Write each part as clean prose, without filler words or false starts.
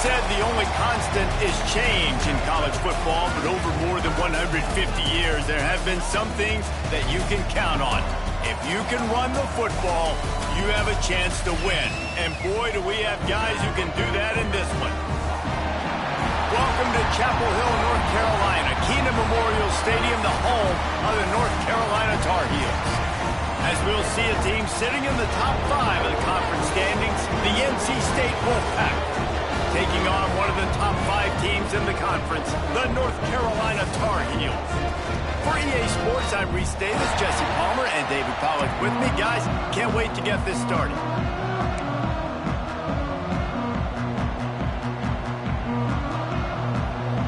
said the only constant is change in college football, but over more than 150 years, there have been some things that you can count on. If you can run the football, you have a chance to win. And boy, do we have guys who can do that in this one. Welcome to Chapel Hill, North Carolina, Keenan Memorial Stadium, the home of the North Carolina Tar Heels. As we'll see a team sitting in the top 5 of the conference standings, the NC State Wolfpack, taking on one of the top 5 teams in the conference, the North Carolina Tar Heels. For EA Sports, I'm Reese Davis, Jesse Palmer, and David Pollack with me. Guys, can't wait to get this started.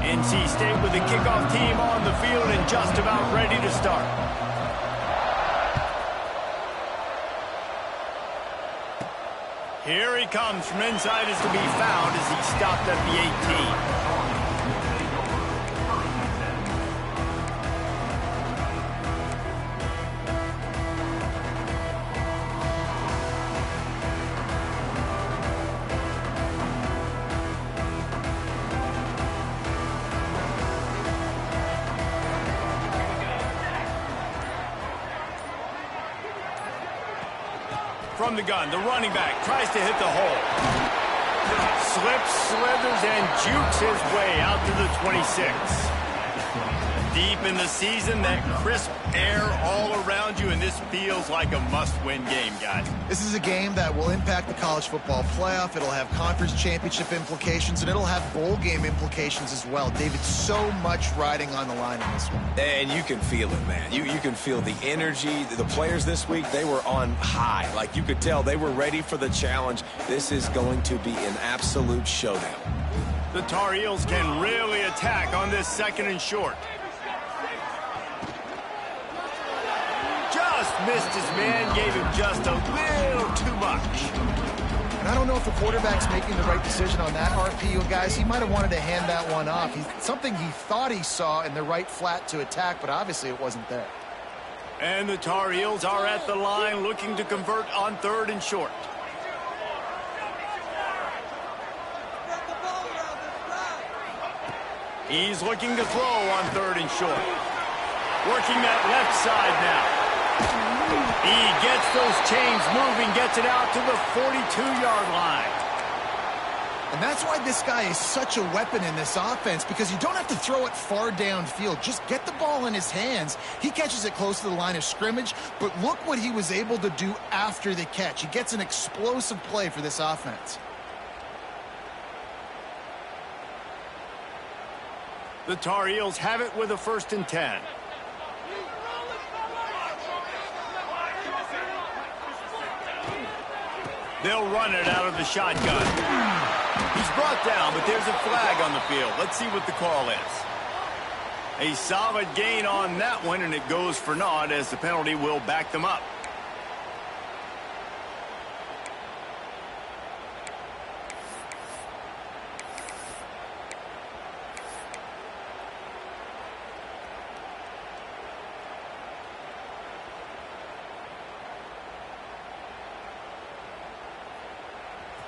NC State with the kickoff team on the field and just about ready to start. Here he comes from inside, is to be found as he stopped at the 18. From the gun, the running back tries to hit the hole. Slips, slithers, and jukes his way out to the 26. Deep in the season, that crisp air all around you, and this feels like a must-win game, guys. This is a game that will impact the college football playoff. It'll have conference championship implications, and it'll have bowl game implications as well. David, so much riding on the line in this one. And you can feel it, man. You can feel the energy. The players this week, they were on high. Like, you could tell they were ready for the challenge. This is going to be an absolute showdown. The Tar Heels can really attack on this 2nd and short. Just missed his man, gave him just a little too much. And I don't know if the quarterback's making the right decision on that RPO, guys. He might have wanted to hand that one off. Something he thought he saw in the right flat to attack, but obviously it wasn't there. And the Tar Heels are at the line looking to convert on 3rd and short. He's looking to throw on 3rd and short. Working that left side now. He gets those chains moving, gets it out to the 42-yard line. And that's why this guy is such a weapon in this offense, because you don't have to throw it far downfield. Just get the ball in his hands. He catches it close to the line of scrimmage, but look what he was able to do after the catch. He gets an explosive play for this offense. The Tar Heels have it with a 1st and 10. They'll run it out of the shotgun. He's brought down, but there's a flag on the field. Let's see what the call is. A solid gain on that one, and it goes for naught as the penalty will back them up.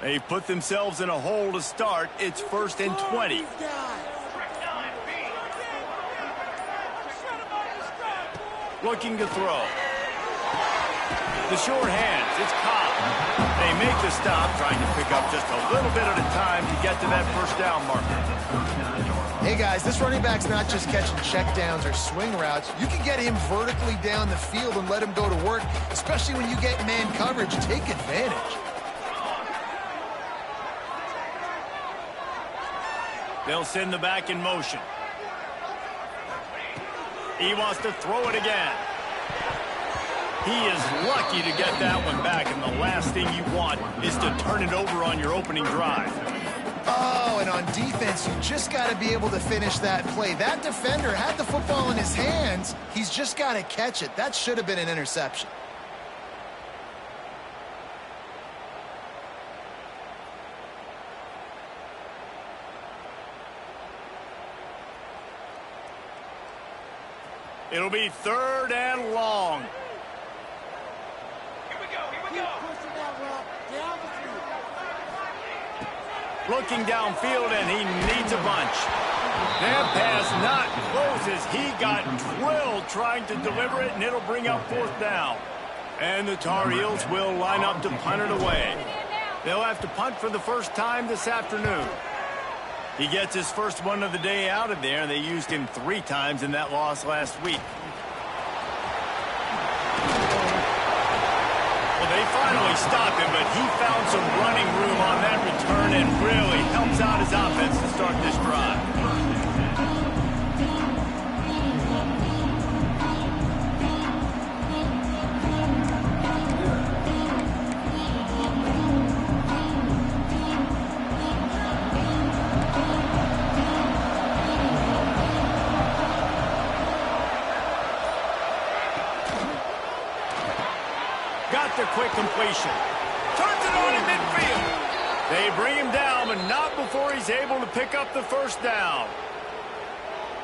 They put themselves in a hole to start. It's 1st and 20. Looking to throw. The short hands. It's Cobb. They make the stop, trying to pick up just a little bit at a time to get to that 1st down marker. Hey, guys, this running back's not just catching checkdowns or swing routes. You can get him vertically down the field and let him go to work, especially when you get man coverage. Take advantage. They'll send the back in motion. He wants to throw it again. He is lucky to get that one back, and the last thing you want is to turn it over on your opening drive. Oh, and on defense, you just got to be able to finish that play. That defender had the football in his hands. He's just got to catch it. That should have been an interception. It'll be 3rd and long. Looking downfield, and he needs a bunch. That pass not close as he got drilled trying to deliver it, and it'll bring up 4th down. And the Tar Heels will line up to punt it away. They'll have to punt for the first time this afternoon. He gets his first one of the day out of there. They used him 3 times in that loss last week. Well, they finally stopped him, but he found some running room on that return and really helps out his offense to start this drive. The quick completion. Turns it on in midfield. They bring him down, but not before he's able to pick up the first down.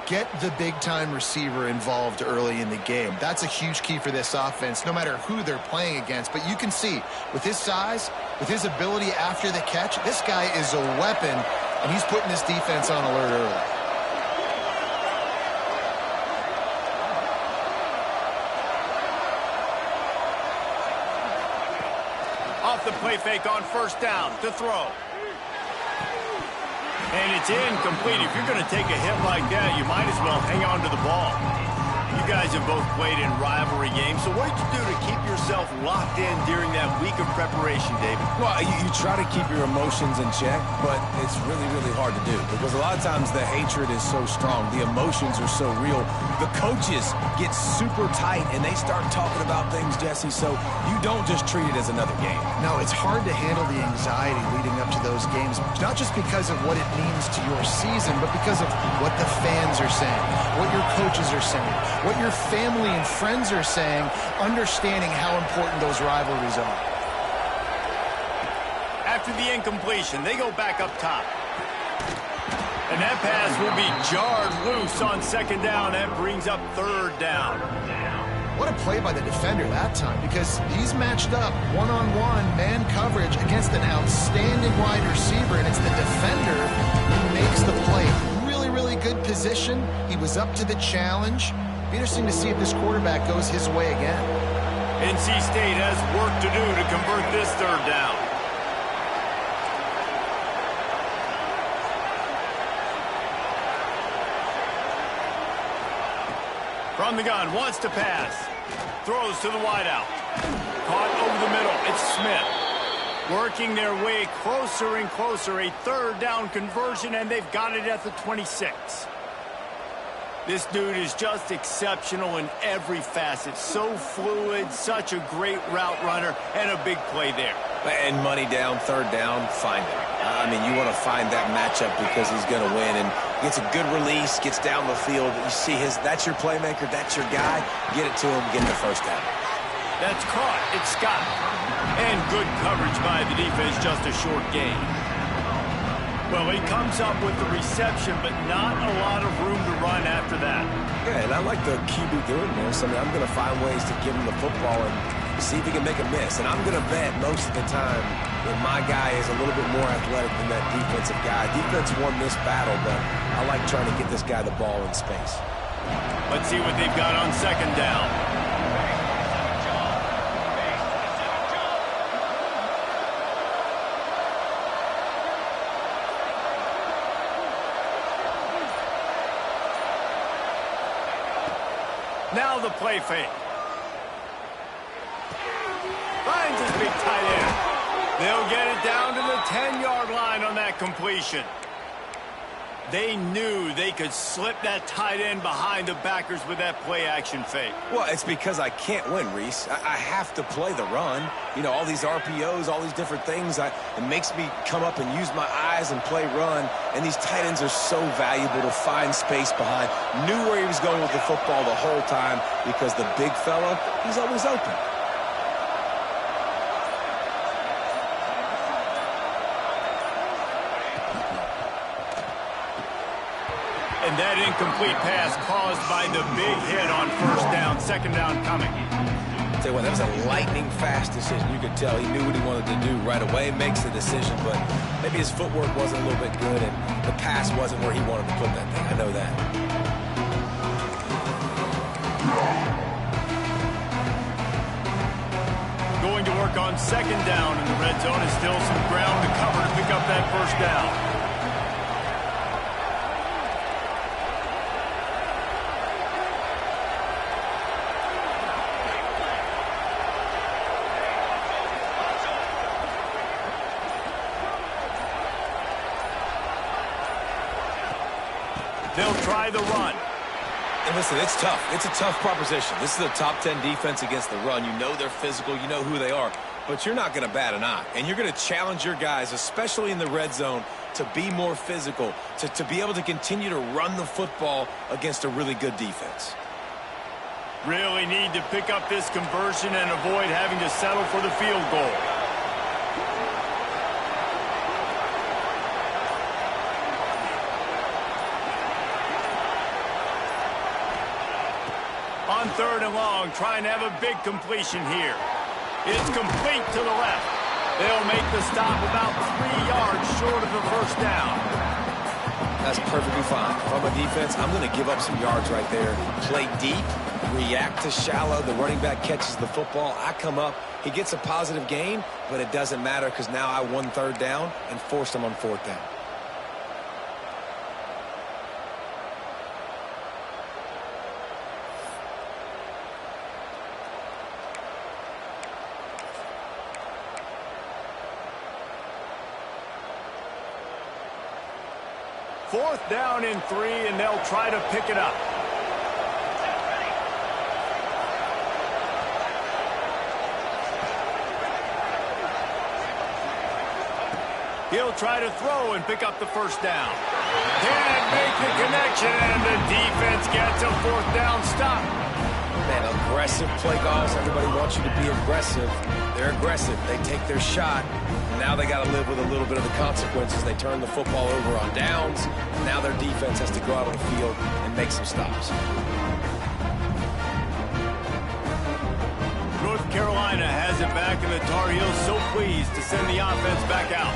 Get the big-time receiver involved early in the game. That's a huge key for this offense, no matter who they're playing against. But you can see, with his size, with his ability after the catch, this guy is a weapon, and he's putting this defense on alert early. Off the play fake on 1st down to throw. And it's incomplete. If you're going to take a hit like that, you might as well hang on to the ball. You guys have both played in rivalry games, so what did you do to keep yourself locked in during that week of preparation, David? Well, you try to keep your emotions in check, but it's really, really hard to do because a lot of times the hatred is so strong. The emotions are so real. The coaches get super tight, and they start talking about things, Jesse, so you don't just treat it as another game. No, it's hard to handle the anxiety leading up to those games, not just because of what it means to your season, but because of what the fans are saying, what your coaches are saying, what your family and friends are saying, understanding how important those rivalries are. After the incompletion, they go back up top. And that pass will be jarred loose on 2nd down. That brings up 3rd down. What a play by the defender that time, because he's matched up one-on-one man coverage against an outstanding wide receiver, and it's the defender who makes the play. Really, really good position. He was up to the challenge. Be interesting to see if this quarterback goes his way again. NC State has work to do to convert this 3rd down. From the gun, wants to pass. Throws to the wideout. Caught over the middle. It's Smith. Working their way closer and closer. A 3rd down conversion, and they've got it at the 26. This dude is just exceptional in every facet. So fluid, such a great route runner, and a big play there. And money down, 3rd down, find him. I mean, you want to find that matchup because he's going to win. And gets a good release, gets down the field. You see that's your playmaker, that's your guy. Get it to him, get the 1st down. That's caught. It's Scott. And good coverage by the defense, just a short gain. Well, he comes up with the reception, but not a lot of room to run after that. Yeah, and I like the QB doing this. I mean, I'm going to find ways to give him the football and see if he can make a miss. And I'm going to bet most of the time that my guy is a little bit more athletic than that defensive guy. Defense won this battle, but I like trying to get this guy the ball in space. Let's see what they've got on 2nd down. Now the play fake. Finds his big tight end. They'll get it down to the 10-yard line on that completion. They knew they could slip that tight end behind the backers with that play-action fake. Well, it's because I can't win, Reese. I have to play the run. You know, all these RPOs, all these different things. It makes me come up and use my eyes and play run. And these tight ends are so valuable to find space behind. Knew where he was going with the football the whole time because the big fella, he's always open. And that incomplete pass caused by the big hit on 1st down, 2nd down coming. Tell you what, that was a lightning-fast decision. You could tell he knew what he wanted to do right away, makes the decision, but maybe his footwork wasn't a little bit good, and the pass wasn't where he wanted to put that thing. I know that. Going to work on second down in the red zone, and still some ground to cover to pick up that first down. They'll try the run. And listen, it's tough. It's a tough proposition. This is a top 10 defense against the run. You know they're physical. You know who they are. But you're not going to bat an eye. And you're going to challenge your guys, especially in the red zone, to be more physical, to be able to continue to run the football against a really good defense. Really need to pick up this conversion and avoid having to settle for the field goal. On third and long, trying to have a big completion here. It's complete to the left. They'll make the stop about 3 yards short of the first down. That's perfectly fine. If I'm a defense, I'm going to give up some yards right there. Play deep, react to shallow. The running back catches the football. I come up. He gets a positive gain, but it doesn't matter because now I won third down and forced him on fourth down. Fourth down and 3, and they'll try to pick it up. He'll try to throw and pick up the first down. Can't make the connection, and the defense gets a fourth down stop. Man, aggressive play calls. Everybody wants you to be aggressive. They're aggressive. They take their shot. Now they got to live with a little bit of the consequences. They turn the football over on downs. Now their defense has to go out on the field and make some stops. North Carolina has it back, and the Tar Heels so pleased to send the offense back out.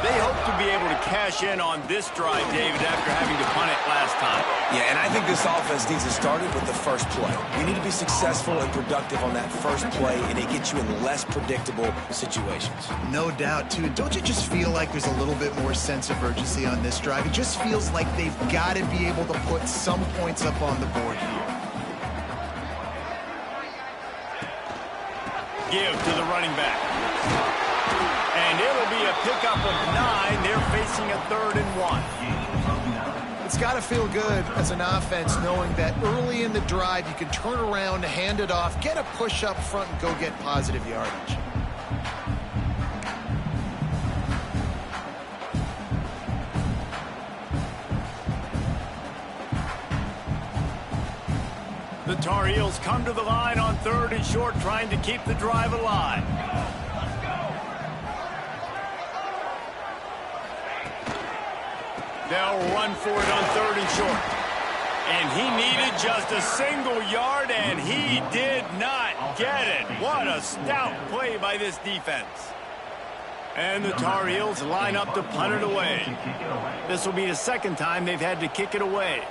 They hope to be able to cash in on this drive, David, after having to punt it last time. Yeah, and I think this offense needs to start it with the first play. You need to be successful and productive on that first play, and it gets you in less predictable situations. No doubt, too. Don't you just feel like there's a little bit more sense of urgency on this drive? It just feels like they've got to be able to put some points up on the board here. Give to the running back. And it'll be a pickup of 9. They're facing a 3rd and 1. It's got to feel good as an offense knowing that early in the drive you can turn around, hand it off, get a push up front, and go get positive yardage. The Tar Heels come to the line on 3rd and short, trying to keep the drive alive. They'll run for it on 3rd and short. And he needed just a single yard, and he did not get it. What a stout play by this defense. And the Tar Heels line up to punt it away. This will be the second time they've had to kick it away.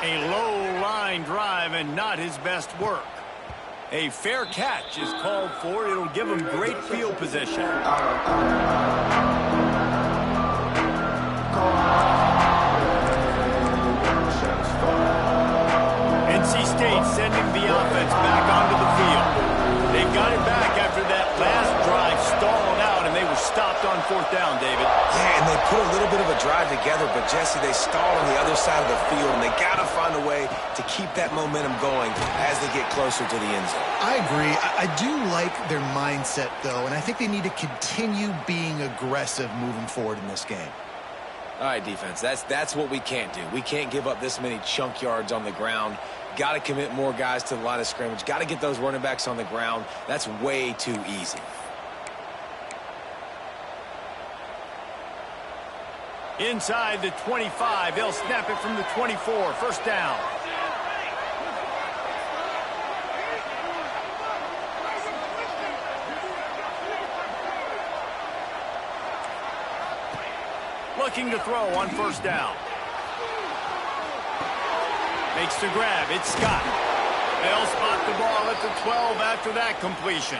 A low line drive and not his best work. A fair catch is called for. It'll give him great field position. NC State sending the offense back onto the field. They got it back after that last drive stalled out, and they were stopped on 4th down, David. Yeah, and they put a little bit of a drive together, but Jesse, they stalled on the other side of the field, and they got to find a way to keep that momentum going as they get closer to the end zone. I agree. I do like their mindset, though, and I think they need to continue being aggressive moving forward in this game. All right, defense, that's what we can't do. We can't give up this many chunk yards on the ground. Got to commit more guys to the line of scrimmage. Got to get those running backs on the ground. That's way too easy. Inside the 25, they'll snap it from the 24. First down. looking to throw on first down. Makes the grab. It's Scott. They'll spot the ball at the 12 after that completion.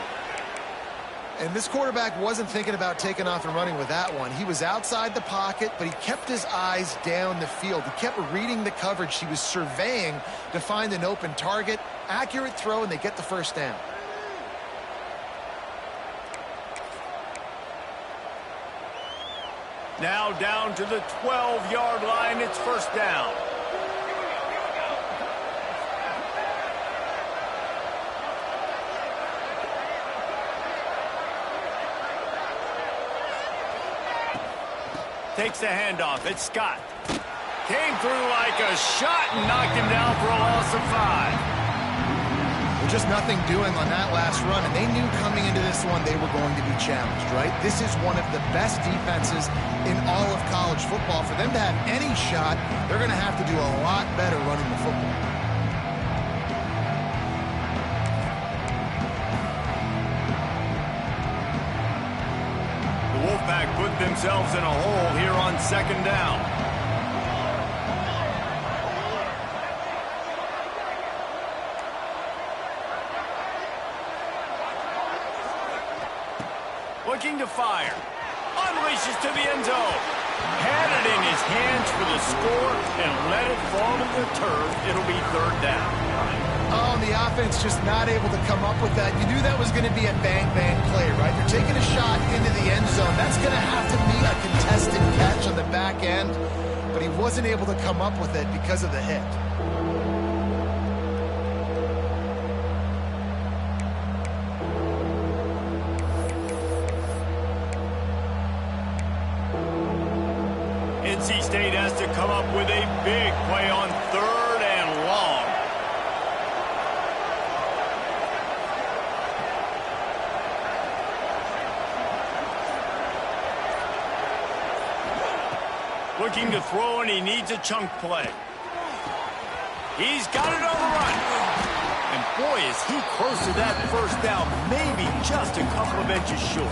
And this quarterback wasn't thinking about taking off and running with that one. He was outside the pocket, but he kept his eyes down the field. He kept reading the coverage. He was surveying to find an open target. Accurate throw, and they get the first down. Now down to the 12-yard line. It's first down. Takes the handoff. It's Scott. Came through like a shot and knocked him down for a loss of 5. Just nothing doing on that last run, and they knew coming into this one they were going to be challenged, right? This is one of the best defenses in all of college football. For them to have any shot, they're going to have to do a lot better running the football. The Wolfpack put themselves in a hole here on second down. Looking to fire. Unleashes to the end zone. Had it in his hands for the score and let it fall to the turf. It'll be third down. Oh, and the offense just not able to come up with that. You knew that was going to be a bang-bang play, right? They're taking a shot into the end zone. That's going to have to be a contested catch on the back end, but he wasn't able to come up with it because of the hit. NC State has to come up with a big play on third and long. Looking to throw, and he needs a chunk play. He's got it on the run. And boy, is he close to that first down, maybe just a couple of inches short.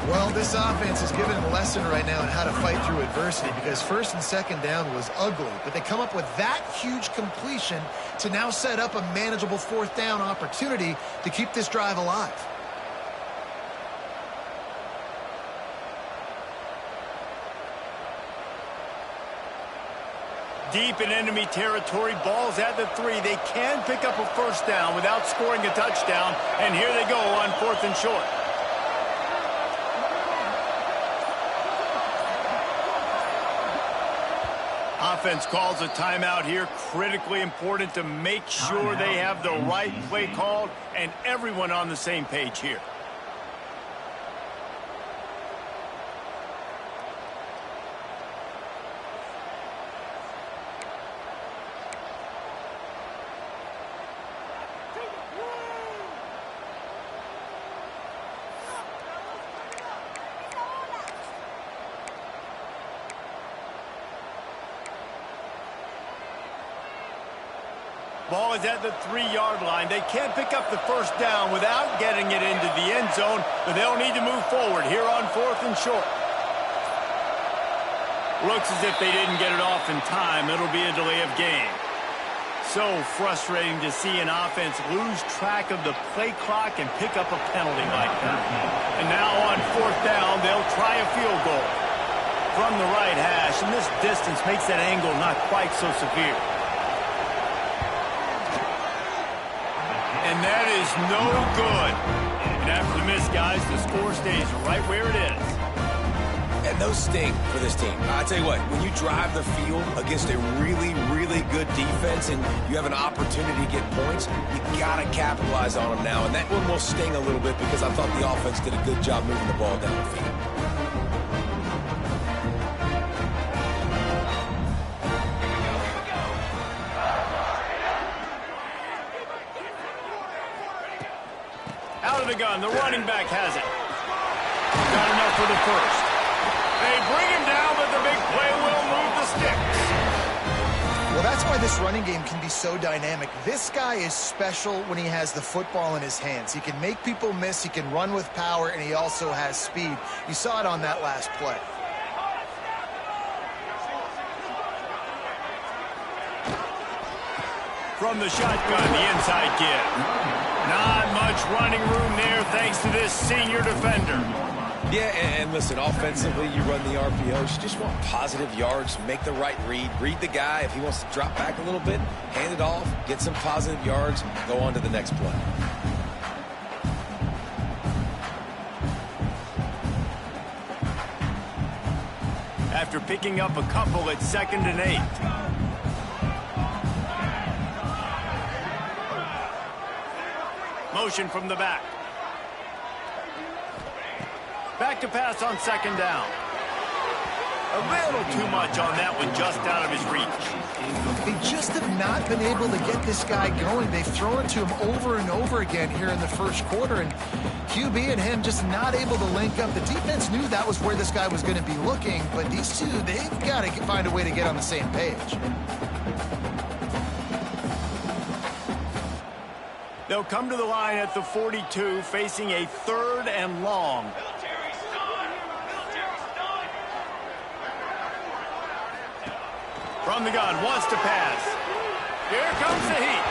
Well, this offense is giving a lesson right now on how to fight through adversity, because first and second down was ugly, but they come up with that huge completion to now set up a manageable fourth down opportunity to keep this drive alive. Deep in enemy territory, ball's at the 3. They can pick up a first down without scoring a touchdown, and here they go on fourth and short. Offense calls a timeout here. Critically important to make sure they have the right play called and everyone on the same page here. Ball is at the 3-yard line. They can't pick up the first down without getting it into the end zone, but they'll need to move forward here on fourth and short. Looks as if they didn't get it off in time. It'll be a delay of game. So frustrating to see an offense lose track of the play clock and pick up a penalty like that. And now on fourth down, they'll try a field goal from the right hash, and this distance makes that angle not quite so severe. And that is no good. And after the miss, guys, the score stays right where it is. And those sting for this team. I tell you what, when you drive the field against a really, really good defense and you have an opportunity to get points, you got to capitalize on them now. And that one will sting a little bit because I thought the offense did a good job moving the ball down the field. Out of the gun, the running back has it. Got enough for the first. They bring him down, but the big play will move the sticks. Well, that's why this running game can be so dynamic. This guy is special when he has the football in his hands. He can make people miss, he can run with power, and he also has speed. You saw it on that last play. From the shotgun, the inside give. Not much running room there thanks to this senior defender. Yeah, and listen, offensively, you run the RPOs. You just want positive yards, make the right read the guy. If he wants to drop back a little bit, hand it off, get some positive yards, go on to the next play. After picking up a couple at 2nd and 8. Motion from the back. Back to pass on 2nd down. A little too much on that one, just out of his reach. They just have not been able to get this guy going. They've thrown it to him over and over again here in the first quarter, and QB and him just not able to link up. The defense knew that was where this guy was going to be looking, but these two, they've got to find a way to get on the same page. They'll come to the line at the 42, facing a 3rd and long. From the gun, wants to pass. Here comes the heat.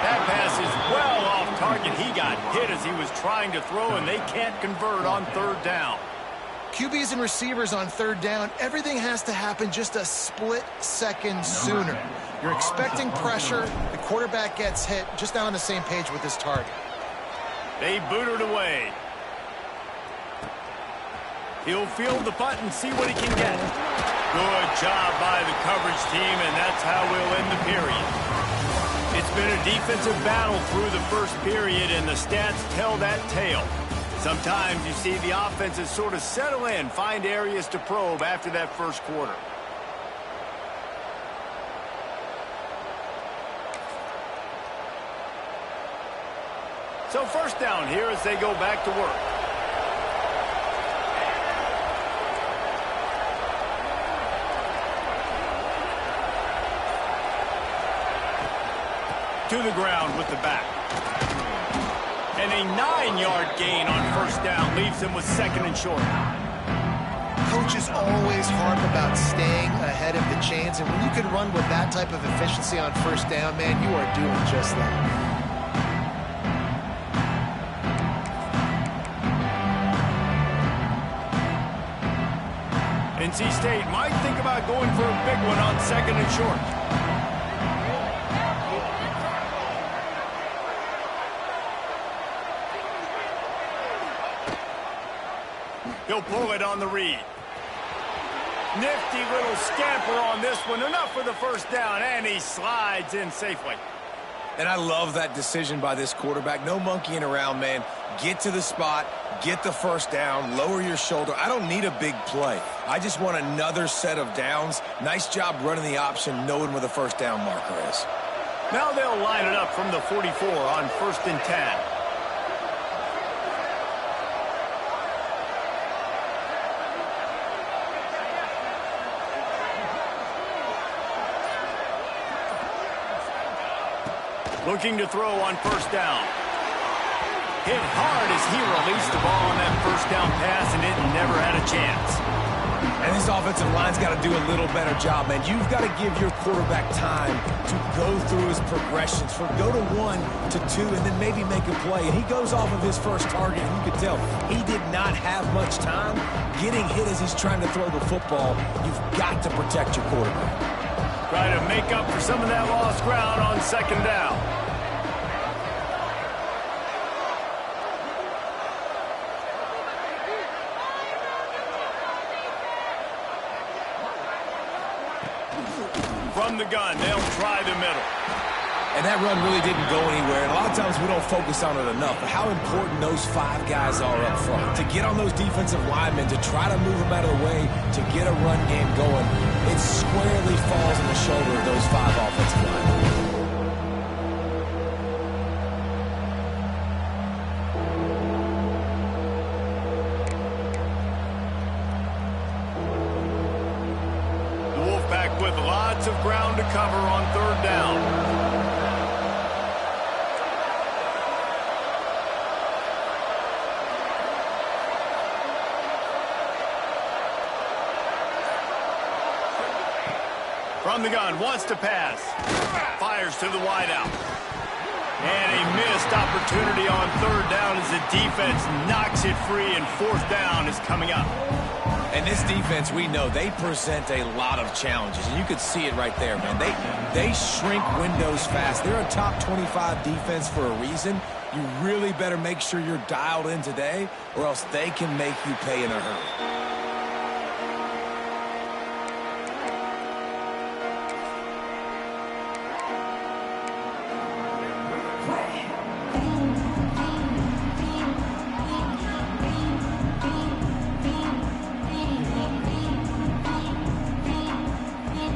That pass is well off target. He got hit as he was trying to throw, and they can't convert on 3rd down. QBs and receivers on 3rd down, everything has to happen just a split second sooner. You're expecting pressure. The quarterback gets hit, just not on the same page with his target. They boot it away. He'll field the punt and see what he can get. Good job by the coverage team, and that's how we'll end the period. It's been a defensive battle through the first period, and the stats tell that tale. Sometimes you see the offenses sort of settle in, find areas to probe after that first quarter. So 1st down here as they go back to work. To the ground with the back. And a 9-yard gain on 1st down leaves him with 2nd and short. Coaches always harp about staying ahead of the chains, and when you can run with that type of efficiency on 1st down, man, you are doing just that. NC State might think about going for a big one on 2nd and short. He'll pull it on the read. Nifty little scamper on this one. Enough for the 1st down, and he slides in safely. And I love that decision by this quarterback. No monkeying around, man. Get to the spot, get the 1st down, lower your shoulder. I don't need a big play. I just want another set of downs. Nice job running the option, knowing where the 1st down marker is. Now they'll line it up from the 44 on 1st and 10. Looking to throw on 1st down. Hit hard as he released the ball on that 1st down pass, and it never had a chance. And this offensive line's got to do a little better job, man. You've got to give your quarterback time to go through his progressions. Go to 1 to 2 and then maybe make a play. And he goes off of his first target, and you could tell he did not have much time getting hit as he's trying to throw the football. You've got to protect your quarterback. Try to make up for some of that lost ground on 2nd down. From the gun, they'll try the middle. And that run really didn't go anywhere. And a lot of times we don't focus on it enough. But how important those 5 guys are up front. To get on those defensive linemen, to try to move them out of the way, to get a run game going, it squarely falls on the shoulder of those 5 offensive linemen. With lots of ground to cover on 3rd down. From the gun, wants to pass. Fires to the wideout. And a missed opportunity on third down as the defense knocks it free, and fourth down is coming up. And this defense, we know, they present a lot of challenges. And you could see it right there, man. They shrink windows fast. They're a top 25 defense for a reason. You really better make sure you're dialed in today, or else they can make you pay in a hurry.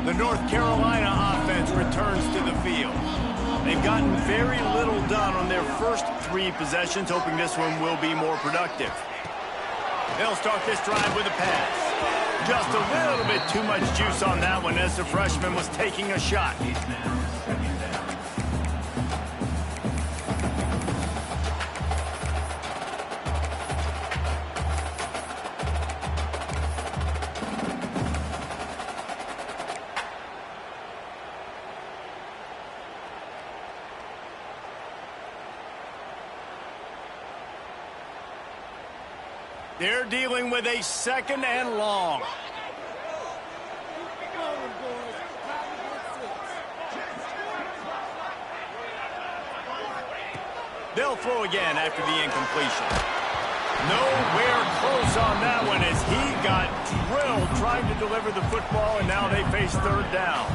The North Carolina offense returns to the field. They've gotten very little done on their first 3 possessions, hoping this one will be more productive. They'll start this drive with a pass. Just a little bit too much juice on that one as the freshman was taking a shot. They're dealing with a second and long. They'll throw again after the incompletion. Nowhere close on that one as he got drilled trying to deliver the football, and now they face third down.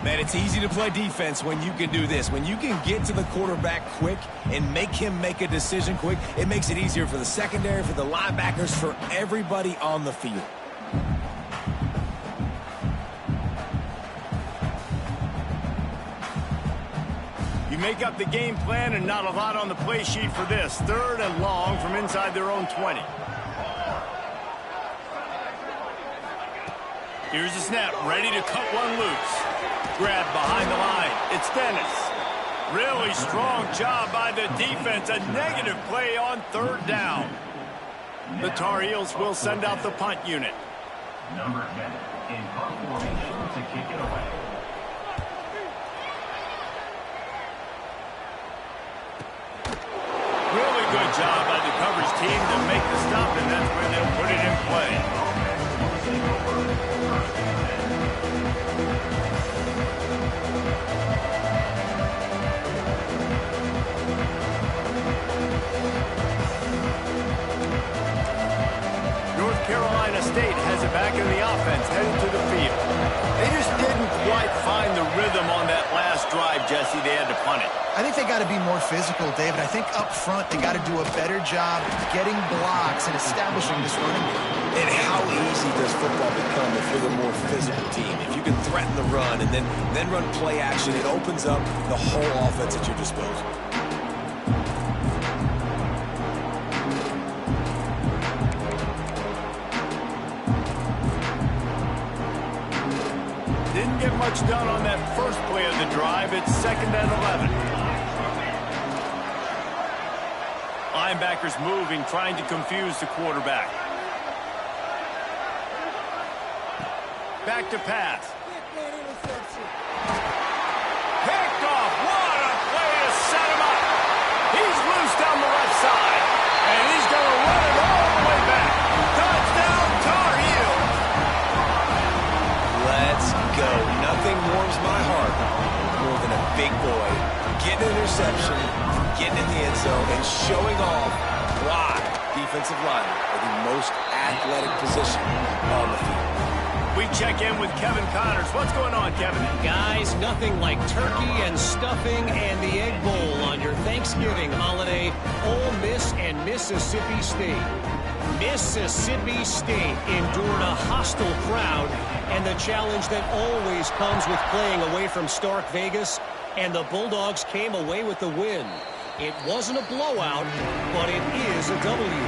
Man, it's easy to play defense when you can do this. When you can get to the quarterback quick and make him make a decision quick, it makes it easier for the secondary, for the linebackers, for everybody on the field. You make up the game plan and not a lot on the play sheet for this. Third and long from inside their own 20. Here's the snap, ready to cut one loose. Grab behind the line. It's Dennis. Really strong job by the defense. A negative play on third down. The Tar Heels will send out the punt unit. Number 10 in punt formation to kick it away. Really good job by the coverage team to make the stop, and that's where they'll put it in play. North Carolina State has it back in the offense, headed to the field. They just didn't quite find the rhythm on that last drive, Jesse. They had to punt it. I think they got to be more physical, David. I think up front they got to do a better job getting blocks and establishing this running game. And how easy does football become if you're the more physical team? If you can threaten the run and then run play action, it opens up the whole offense at your disposal. Didn't get much done on that first play of the drive. It's second and 11. Linebackers moving, trying to confuse the quarterback. Back to pass. Picked off. What a play to set him up. He's loose down the left side. And he's going to run it all the way back. Touchdown, Tar Heels. Let's go. Nothing warms my heart more than a big boy getting an interception, getting in the end zone, and showing off why defensive linemen are the most athletic position on the field. We check in with Kevin Connors. What's going on, Kevin? Guys, nothing like turkey and stuffing and the Egg Bowl on your Thanksgiving holiday. Ole Miss and Mississippi State. Mississippi State endured a hostile crowd and the challenge that always comes with playing away from Stark Vegas, and the Bulldogs came away with the win. It wasn't a blowout, but it is a W.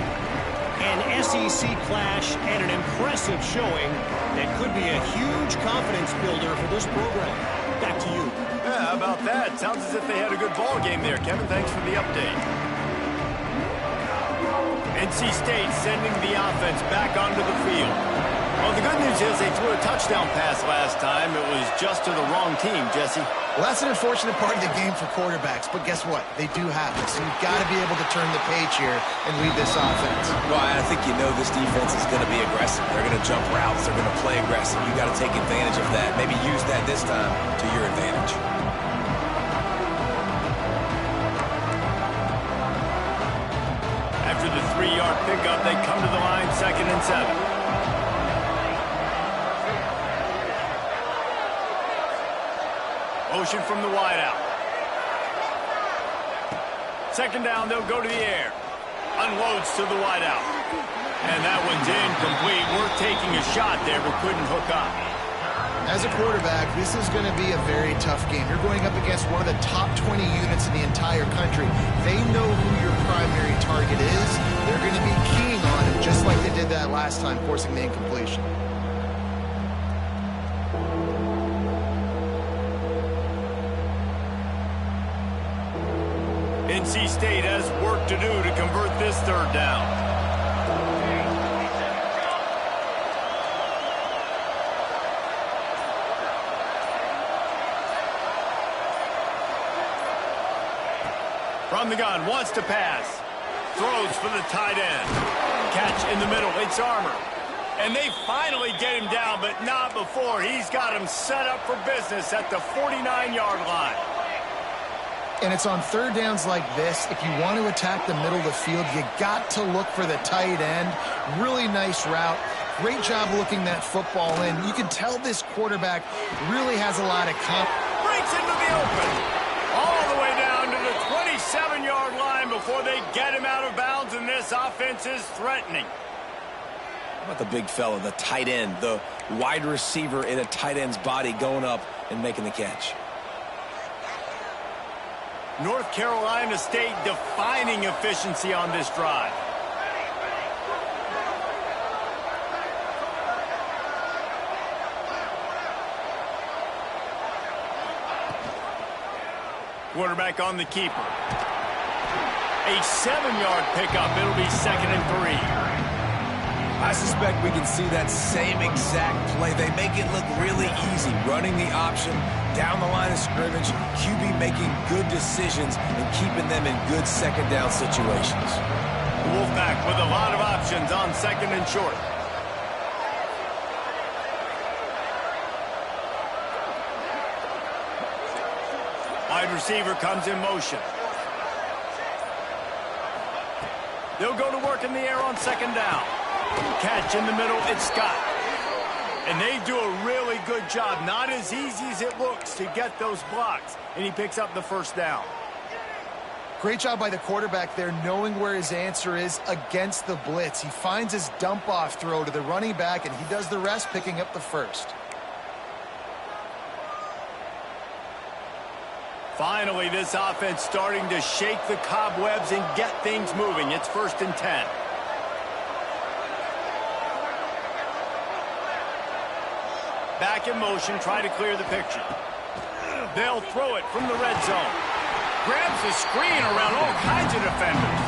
An SEC clash and an impressive showing that could be a huge confidence builder for this program. Back to you. Yeah, how about that? Sounds as if they had a good ball game there, Kevin. Thanks for the update. NC State sending the offense back onto the field. Well, the good news is they threw a touchdown pass last time. It was just to the wrong team, Jesse. Well, that's an unfortunate part of the game for quarterbacks, but guess what? They do happen, so you've got to be able to turn the page here and lead this offense. Well, I think you know this defense is going to be aggressive. They're going to jump routes. They're going to play aggressive. You got to take advantage of that. Maybe use that this time to your advantage. After the 3-yard pickup, they come to the line, 2nd and 7. Motion from the wideout. 2nd down, they'll go to the air. Unloads to the wideout. And that one's incomplete. We're taking a shot there, but couldn't hook up. As a quarterback, this is going to be a very tough game. You're going up against one of the top 20 units in the entire country. They know who your primary target is. They're going to be keying on him, just like they did that last time, forcing the incompletion. NC State has work to do to convert this 3rd down. From the gun, wants to pass. Throws for the tight end. Catch in the middle, it's Armour. And they finally get him down, but not before. He's got him set up for business at the 49-yard line. And it's on 3rd downs like this. If you want to attack the middle of the field, you got to look for the tight end. Really nice route. Great job looking that football in. You can tell this quarterback really has a lot of confidence. Breaks into the open. All the way down to the 27-yard line before they get him out of bounds, and this offense is threatening. How about the big fella, the tight end, the wide receiver in a tight end's body going up and making the catch? North Carolina State defining efficiency on this drive. Quarterback on the keeper. A 7-yard pickup. It'll be 2nd and 3. I suspect we can see that same exact play. They make it look really easy, running the option down the line of scrimmage, QB making good decisions and keeping them in good 2nd down situations. The Wolfpack with a lot of options on 2nd and short. Wide receiver comes in motion. They'll go to work in the air on 2nd down. Catch in the middle, it's Scott. And they do a really good job. Not as easy as it looks to get those blocks. And he picks up the 1st down. Great job by the quarterback there, knowing where his answer is against the blitz. He finds his dump-off throw to the running back, and he does the rest, picking up the 1st. Finally, this offense starting to shake the cobwebs and get things moving. It's 1st and 10. Back in motion, try to clear the picture. They'll throw it from the red zone. Grabs the screen around all kinds of defenders.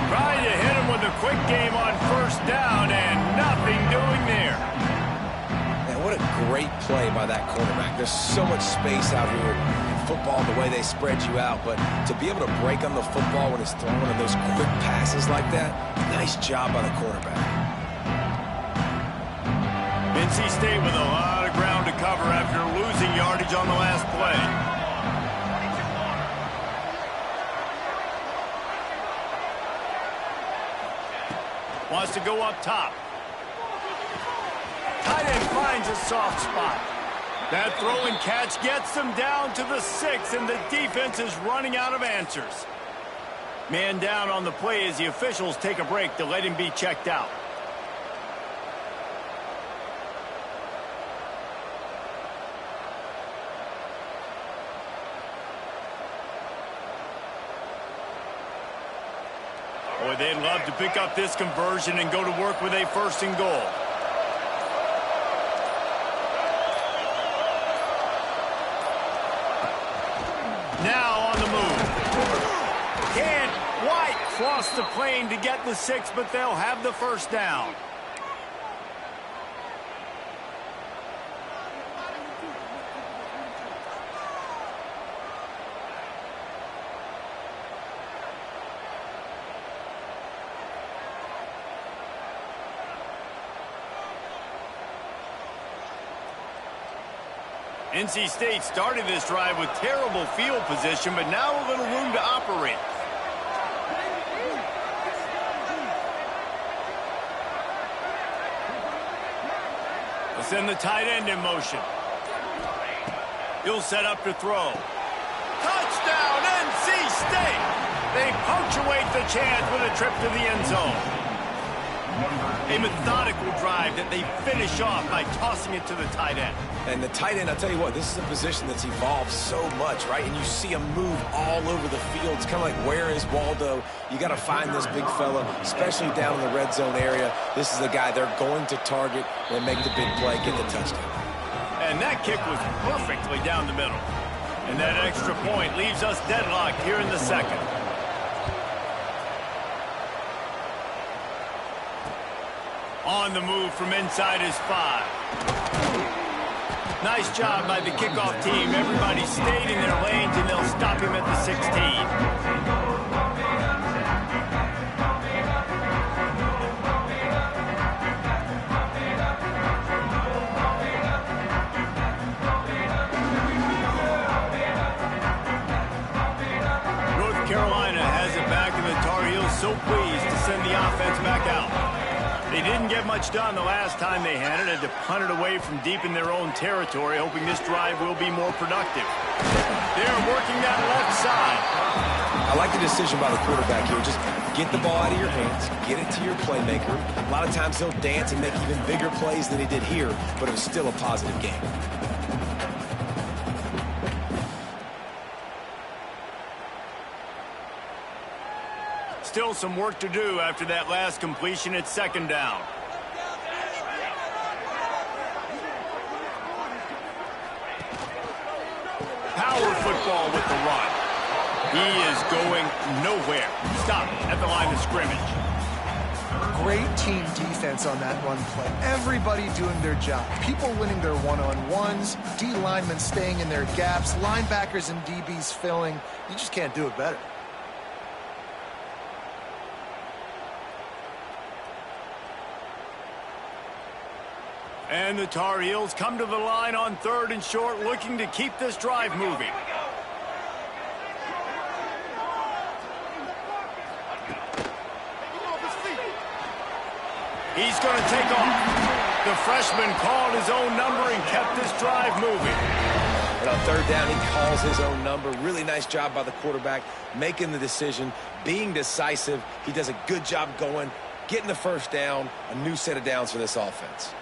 Trying to hit him with a quick game on 1st down, and nothing doing there. Man, what a great play by that quarterback. There's so much space out here in football, the way they spread you out, but to be able to break on the football when it's thrown in those quick passes like that, nice job by the quarterback. NC State with a lot of ground to cover after losing yardage on the last play. Wants to go up top. Tight end finds a soft spot. That throw and catch gets them down to the 6, and the defense is running out of answers. Man down on the play as the officials take a break to let him be checked out. Boy, they'd love to pick up this conversion and go to work with a 1st and goal. Now on the move. Can't quite cross the plane to get the 6, but they'll have the 1st down. NC State started this drive with terrible field position, but now a little room to operate. We'll send the tight end in motion. He'll set up to throw. Touchdown, NC State! They punctuate the chance with a trip to the end zone. A methodical drive that they finish off by tossing it to the tight end. And the tight end, I'll tell you what, this is a position that's evolved so much, right? And you see him move all over the field. It's kind of like, where is Waldo? You got to find this big fella, especially down in the red zone area. This is the guy they're going to target and make the big play, get the touchdown. And that kick was perfectly down the middle. And that extra point leaves us deadlocked here in the second. On the move from inside his 5. Nice job by the kickoff team. Everybody stayed in their lanes, and they'll stop him at the 16. Carolina has it back, and the Tar Heels so pleased to send the offense back out. They didn't get much done the last time they had it, had to punt it away from deep in their own territory, hoping this drive will be more productive. They're working that left side. I like the decision by the quarterback here. Just get the ball out of your hands, get it to your playmaker. A lot of times he'll dance and make even bigger plays than he did here, but it was still a positive game. Still some work to do after that last completion at second down. Power football with the run. He is going nowhere. Stop at the line of scrimmage. Great team defense on that run play. Everybody doing their job. People winning their one-on-ones, D linemen staying in their gaps, linebackers and DBs filling. You just can't do it better. And the Tar Heels come to the line on 3rd and short, looking to keep this drive moving. He's going to take off. The freshman called his own number and kept this drive moving. And on 3rd down, he calls his own number. Really nice job by the quarterback, making the decision, being decisive. He does a good job going, getting the first down, a new set of downs for this offense.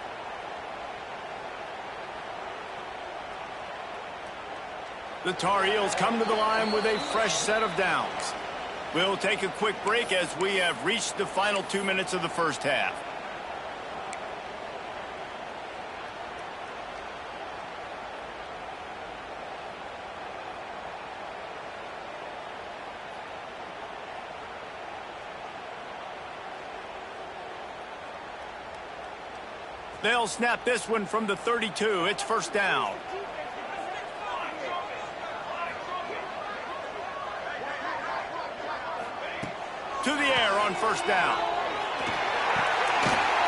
The Tar Heels come to the line with a fresh set of downs. We'll take a quick break as we have reached the final 2 minutes of the first half. They'll snap this one from the 32. It's first down. To the air on first down.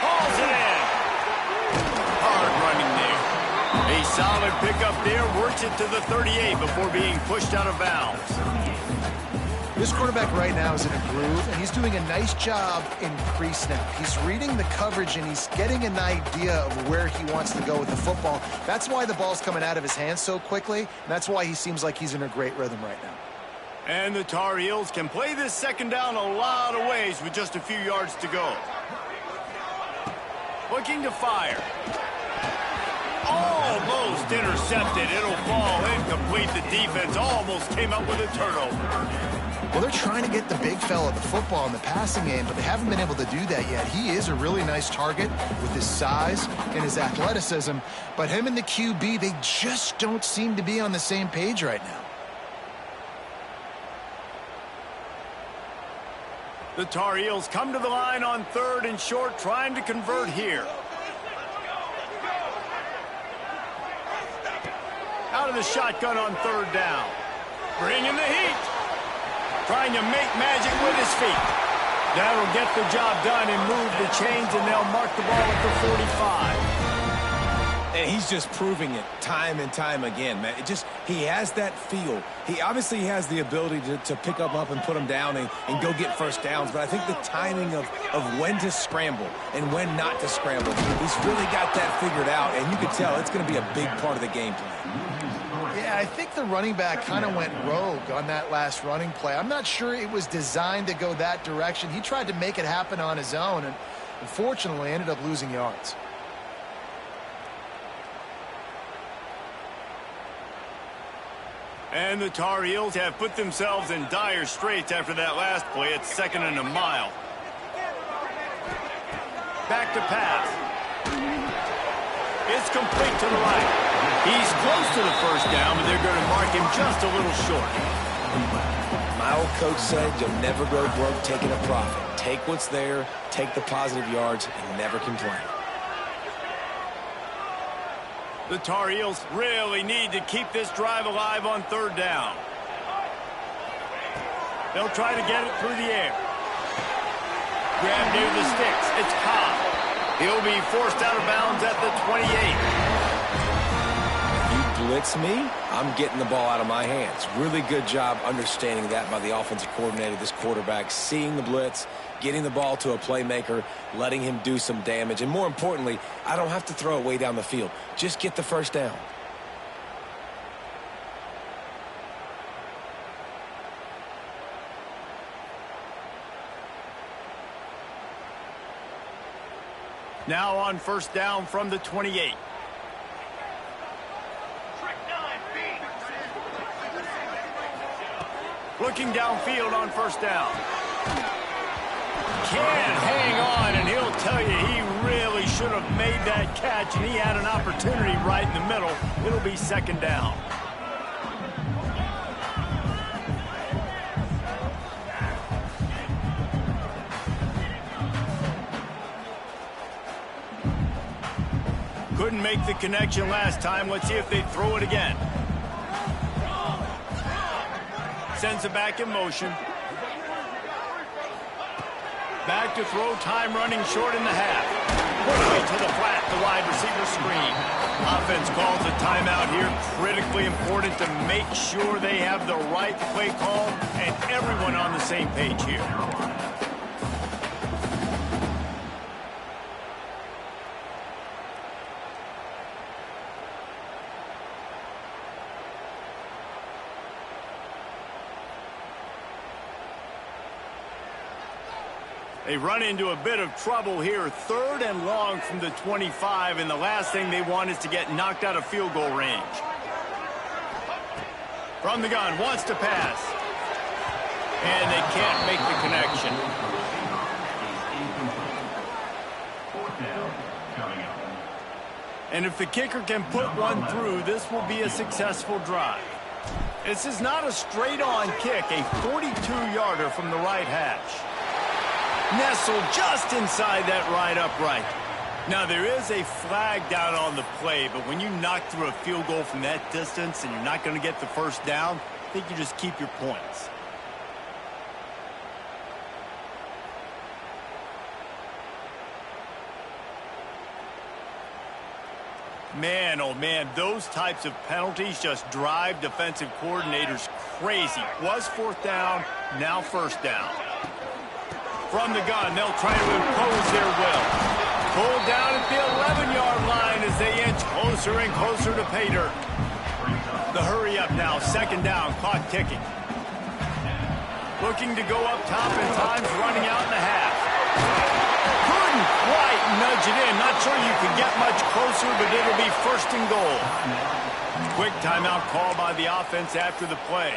Hauls it in. Hard running there. A solid pickup there. Works it to the 38 before being pushed out of bounds. This quarterback right now is in a groove, and he's doing a nice job in pre-snap. He's reading the coverage, and he's getting an idea of where he wants to go with the football. That's why the ball's coming out of his hands so quickly, and that's why he seems like he's in a great rhythm right now. And the Tar Heels can play this second down a lot of ways with just a few yards to go. Looking to fire. Almost intercepted. It'll fall incomplete. The defense almost came up with a turnover. Well, they're trying to get the big fella the football in the passing game, but they haven't been able to do that yet. He is a really nice target with his size and his athleticism, but him and the QB, they just don't seem to be on the same page right now. The Tar Heels come to the line on 3rd and short, trying to convert here. Out of the shotgun on 3rd down. Bringing the heat. Trying to make magic with his feet. That'll get the job done and move the chains, and they'll mark the ball at the 45. And he's just proving it time and time again, man. He has that feel. He obviously has the ability to pick them up and put them down and go get first downs. But I think the timing of when to scramble and when not to scramble, he's really got that figured out. And you can tell it's going to be a big part of the game plan. Yeah, I think the running back kind of went rogue on that last running play. I'm not sure it was designed to go that direction. He tried to make it happen on his own and unfortunately ended up losing yards. And the Tar Heels have put themselves in dire straits after that last play. It's 2nd and a mile. Back to pass. It's complete to the right. He's close to the first down, but they're going to mark him just a little short. My old coach said you'll never go broke taking a profit. Take what's there, take the positive yards, and never complain. The Tar Heels really need to keep this drive alive on 3rd down. They'll try to get it through the air. Grab near the sticks. It's Cobb. He'll be forced out of bounds at the 28. You blitz me, I'm getting the ball out of my hands. Really good job understanding that by the offensive coordinator, this quarterback, seeing the blitz, getting the ball to a playmaker, letting him do some damage. And more importantly, I don't have to throw it way down the field. Just get the first down. Now on 1st down from the 28. Looking downfield on 1st down. Can't hang on, and he'll tell you he really should have made that catch, and he had an opportunity right in the middle. It'll be 2nd down. Couldn't make the connection last time. Let's see if they throw it again. Sends it back in motion. Back to throw, time running short in the half. Put away to the flat, the wide receiver screen. Offense calls a timeout here. Critically important to make sure they have the right play call and everyone on the same page here. They run into a bit of trouble here. 3rd and long from the 25, and the last thing they want is to get knocked out of field goal range. From the gun, wants to pass. And they can't make the connection. 4th down coming up. And if the kicker can put one through, this will be a successful drive. This is not a straight-on kick, a 42-yarder from the right hash. Nestled just inside that right upright. Now, there is a flag down on the play, but when you knock through a field goal from that distance and you're not going to get the first down, I think you just keep your points. Man, oh man, those types of penalties just drive defensive coordinators crazy. Was 4th down, now 1st down. From the gun, they'll try to impose their will. Pulled down at the 11-yard line as they inch closer and closer to pay dirt. The hurry up now, 2nd down, clock ticking. Looking to go up top, and time's running out in the half. Couldn't quite nudge it in. Not sure you can get much closer, but it'll be 1st and goal. Quick timeout call by the offense after the play.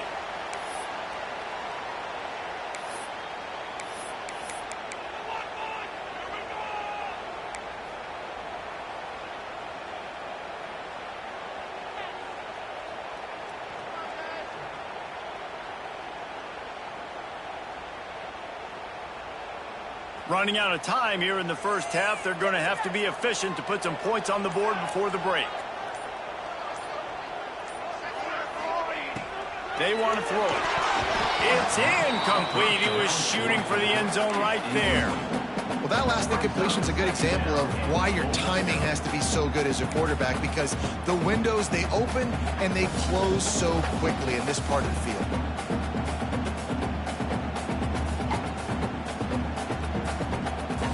Running out of time here in the 1st half. They're going to have to be efficient to put some points on the board before the break. They want to throw it. It's incomplete. He was shooting for the end zone right there. Well, that last incompletion is a good example of why your timing has to be so good as a quarterback, because the windows, they open and they close so quickly in this part of the field.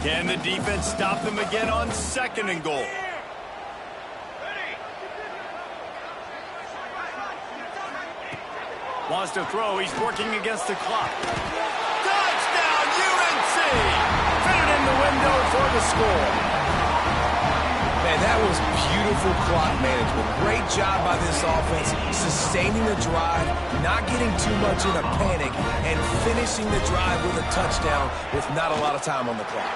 Can the defense stop them again on 2nd and goal? Wants to throw. He's working against the clock. Touchdown, UNC! Fitted in the window for the score. Man, that was beautiful clock management. Great job by this offense, sustaining the drive, not getting too much in a panic, and finishing the drive with a touchdown with not a lot of time on the clock.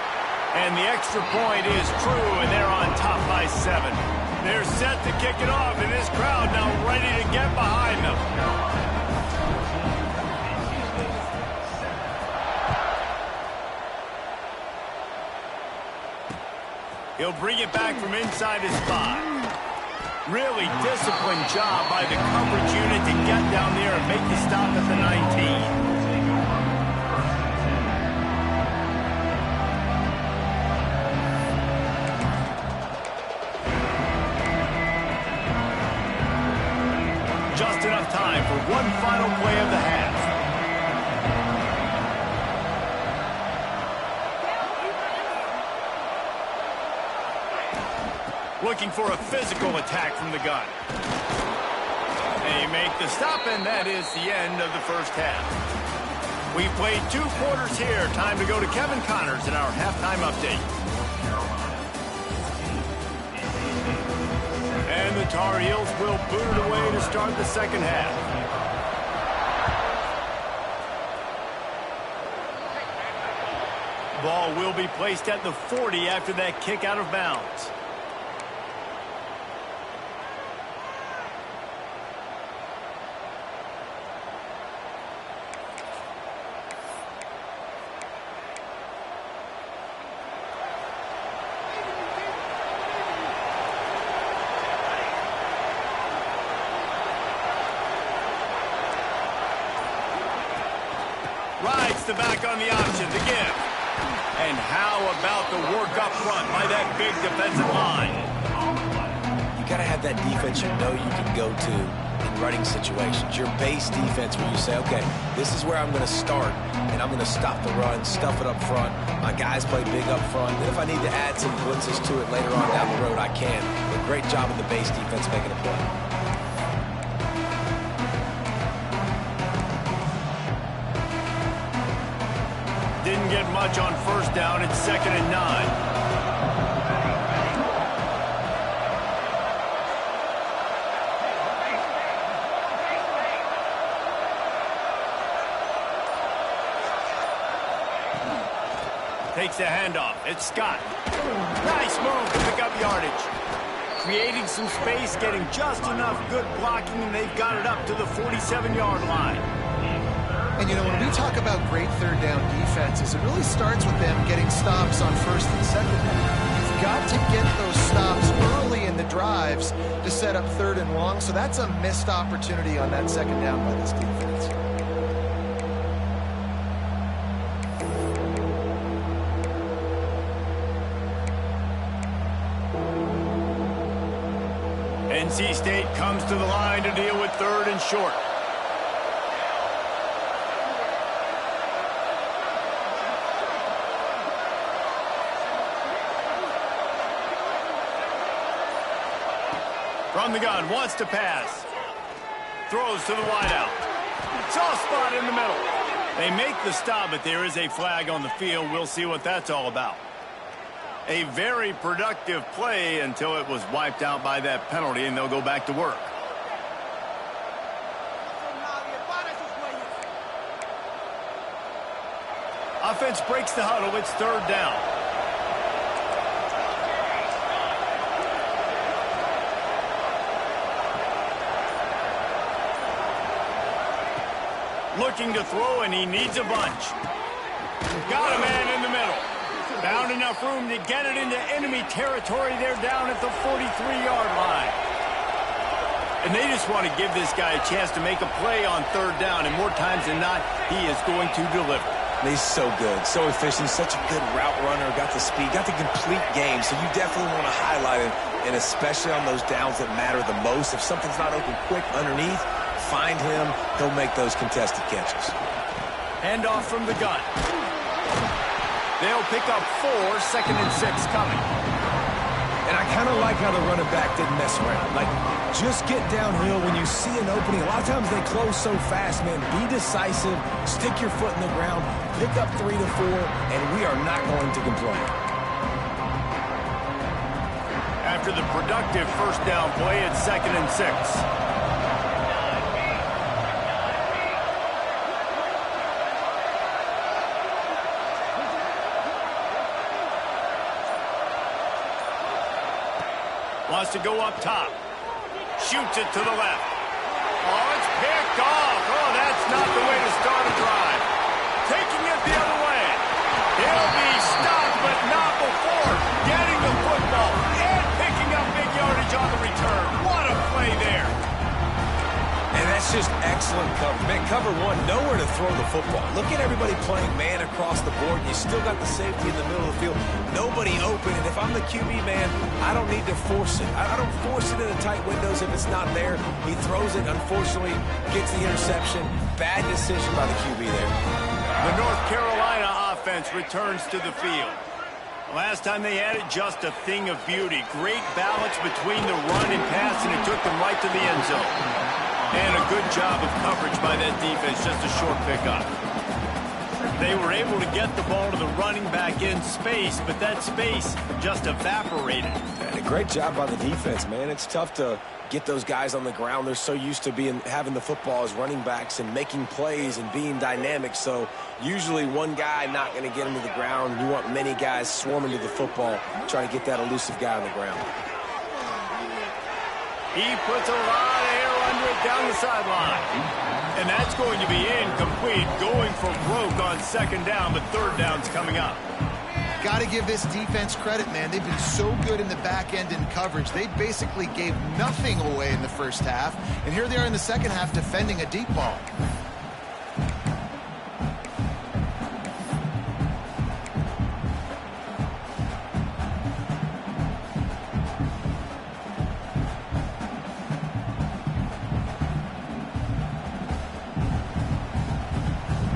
And the extra point is true, and they're on top by 7. They're set to kick it off, and this crowd now ready to get behind them. He'll bring it back from inside his 5. Really disciplined job by the coverage unit to get down there and make the stop at the 19. Just enough time for one final play of the half. Looking for a physical attack from the gun. They make the stop, and that is the end of the first half. We've played 2 quarters here. Time to go to Kevin Connors in our halftime update. And the Tar Heels will boot it away to start the second half. Ball will be placed at the 40 after that kick out of bounds. Rides the back on the option, the give. And how about the work up front by that big defensive line? You got to have that defense you know you can go to in running situations. Your base defense where you say, okay, this is where I'm going to start, and I'm going to stop the run, stuff it up front. My guys play big up front. And if I need to add some blitzes to it later on down the road, I can. But great job of the base defense making a play. Didn't get much on first down. It's 2nd and 9. Takes the handoff. It's Scott. Nice move to pick up yardage. Creating some space, getting just enough good blocking, and they've got it up to the 47-yard line. And, you know, when we talk about great third down defenses, it really starts with them getting stops on 1st and 2nd down. You've got to get those stops early in the drives to set up 3rd and long, so that's a missed opportunity on that 2nd down by this defense. NC State comes to the line to deal with 3rd and short. From the gun, wants to pass. Throws to the wideout. Soft spot in the middle. They make the stop, but there is a flag on the field. We'll see what that's all about. A very productive play until it was wiped out by that penalty, and they'll go back to work. Offense breaks the huddle. It's 3rd down. Looking to throw, and he needs a bunch. Got a man in the middle. Found enough room to get it into enemy territory. They're down at the 43-yard line. And they just want to give this guy a chance to make a play on 3rd down, and more times than not, he is going to deliver. And he's so good, so efficient, such a good route runner, got the speed, got the complete game. So you definitely want to highlight him, and especially on those downs that matter the most. If something's not open quick underneath, find him. He'll make those contested catches. Hand off from the gun. They'll pick up 4, 2nd and 6 coming. And I kind of like how the running back didn't mess around. Like, just get downhill when you see an opening. A lot of times they close so fast, man. Be decisive, stick your foot in the ground, pick up 3 to 4, and we are not going to complain. After the productive first down play, it's 2nd and 6. Wants to go up top. Shoots it to the left. Oh, it's picked off. Oh, that's not the way to start a drive. Taking it the other way. He'll be stopped, but not before getting the football and picking up big yardage on the return. What a play there. And that's just excellent cover. Man, cover 1, nowhere to throw the football. Look at everybody playing man across the board. You still got the safety in the middle of the field. Nobody open. And if I'm the QB, man, I don't need to force it. I don't force it into tight windows if it's not there. He throws it, unfortunately, gets the interception. Bad decision by the QB there. The North Carolina offense returns to the field. Last time they had it, just a thing of beauty. Great balance between the run and pass, and it took them right to the end zone. And a good job of coverage by that defense, just a short pickup. They were able to get the ball to the running back in space, but that space just evaporated. And a great job by the defense, man. It's tough to get those guys on the ground. They're so used to having the football as running backs and making plays and being dynamic. So usually one guy not going to get him to the ground. You want many guys swarming to the football, trying to get that elusive guy on the ground. He puts a lot of air under it down the sideline. And that's going to be incomplete, going for broke on 2nd down, but 3rd down's coming up. Got to give this defense credit, man. They've been so good in the back end in coverage. They basically gave nothing away in the first half, and here they are in the second half defending a deep ball.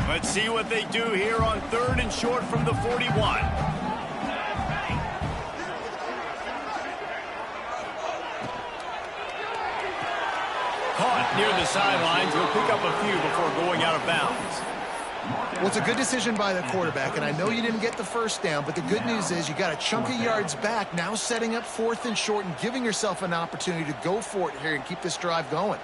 Let's see what they do here on 3rd and short from the 41. Caught near the sidelines. He'll pick up a few before going out of bounds. Well, it's a good decision by the quarterback, and I know you didn't get the first down, but the good news is you got a chunk of yards back, now setting up 4th and short and giving yourself an opportunity to go for it here and keep this drive going.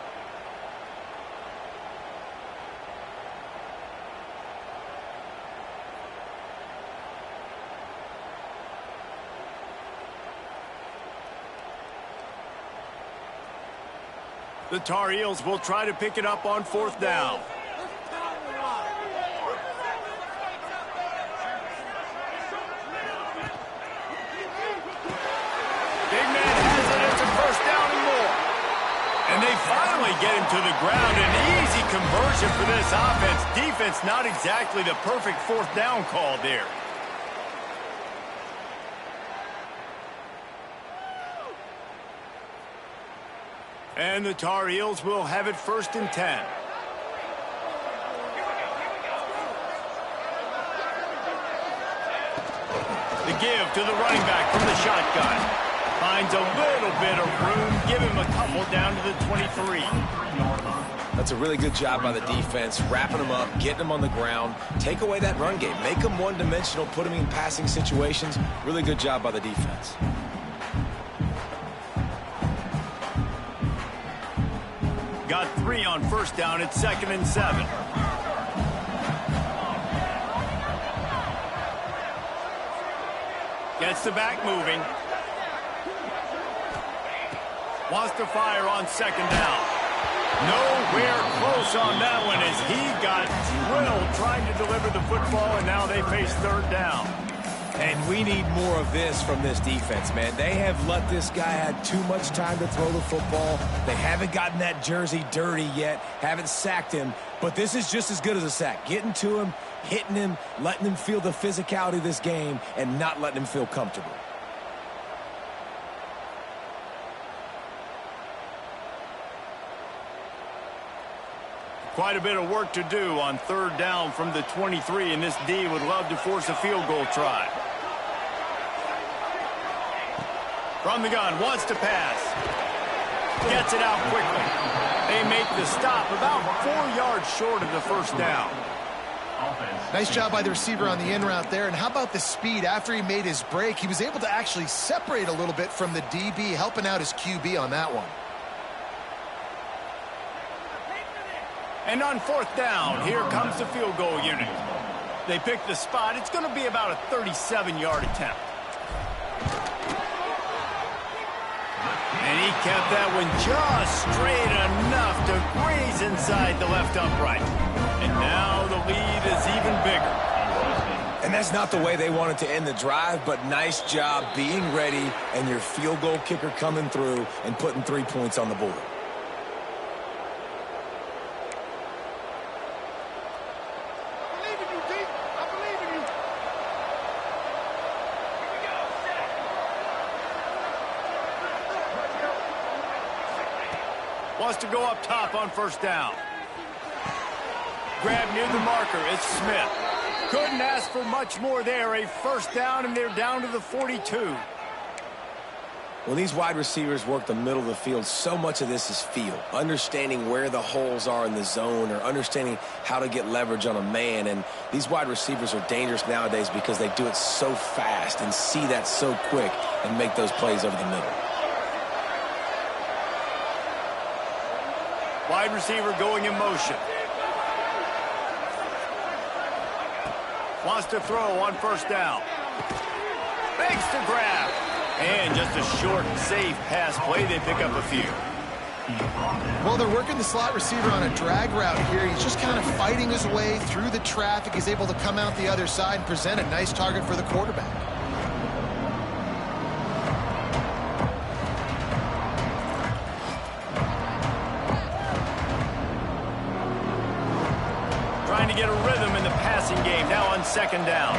The Tar Heels will try to pick it up on 4th down. Big man has it. It's a 1st down and more. And they finally get him to the ground. An easy conversion for this offense. Defense not exactly the perfect 4th down call there. And the Tar Heels will have it 1st and 10. The give to the running back from the shotgun. Finds a little bit of room. Give him a couple down to the 23. That's a really good job by the defense, wrapping them up, getting them on the ground. Take away that run game. Make them one-dimensional, put them in passing situations. Really good job by the defense. Got 3 on 1st down. It's 2nd and 7. Gets the back moving. Wants to fire on 2nd down. Nowhere close on that one as he got drilled trying to deliver the football, and now they face 3rd down. And we need more of this from this defense, man. They have let this guy have too much time to throw the football. They haven't gotten that jersey dirty yet, haven't sacked him. But this is just as good as a sack. Getting to him, hitting him, letting him feel the physicality of this game, and not letting him feel comfortable. Quite a bit of work to do on third down from the 23, and this D would love to force a field goal try. From the gun, wants to pass. Gets it out quickly. They make the stop about 4 yards short of the first down. Nice job by the receiver on the in route there. And how about the speed? After he made his break, he was able to actually separate a little bit from the DB, helping out his QB on that one. And on fourth down, here comes the field goal unit. They pick the spot. It's going to be about a 37-yard attempt. And he kept that one just straight enough to graze inside the left upright. And now the lead is even bigger. And that's not the way they wanted to end the drive, but nice job being ready and your field goal kicker coming through and putting 3 points on the board. Wants to go up top on first down. Grab near the marker. It's Smith. Couldn't ask for much more there. A first down, and they're down to the 42. When these wide receivers work the middle of the field, so much of this is feel. Understanding where the holes are in the zone or understanding how to get leverage on a man. And these wide receivers are dangerous nowadays because they do it so fast and see that so quick and make those plays over the middle. Wide receiver going in motion. Wants to throw on first down. Makes the grab. And just a short, safe pass play. They pick up a few. Well, they're working the slot receiver on a drag route here. He's just kind of fighting his way through the traffic. He's able to come out the other side and present a nice target for the quarterback. Trying to get a rhythm in the passing game now on second down.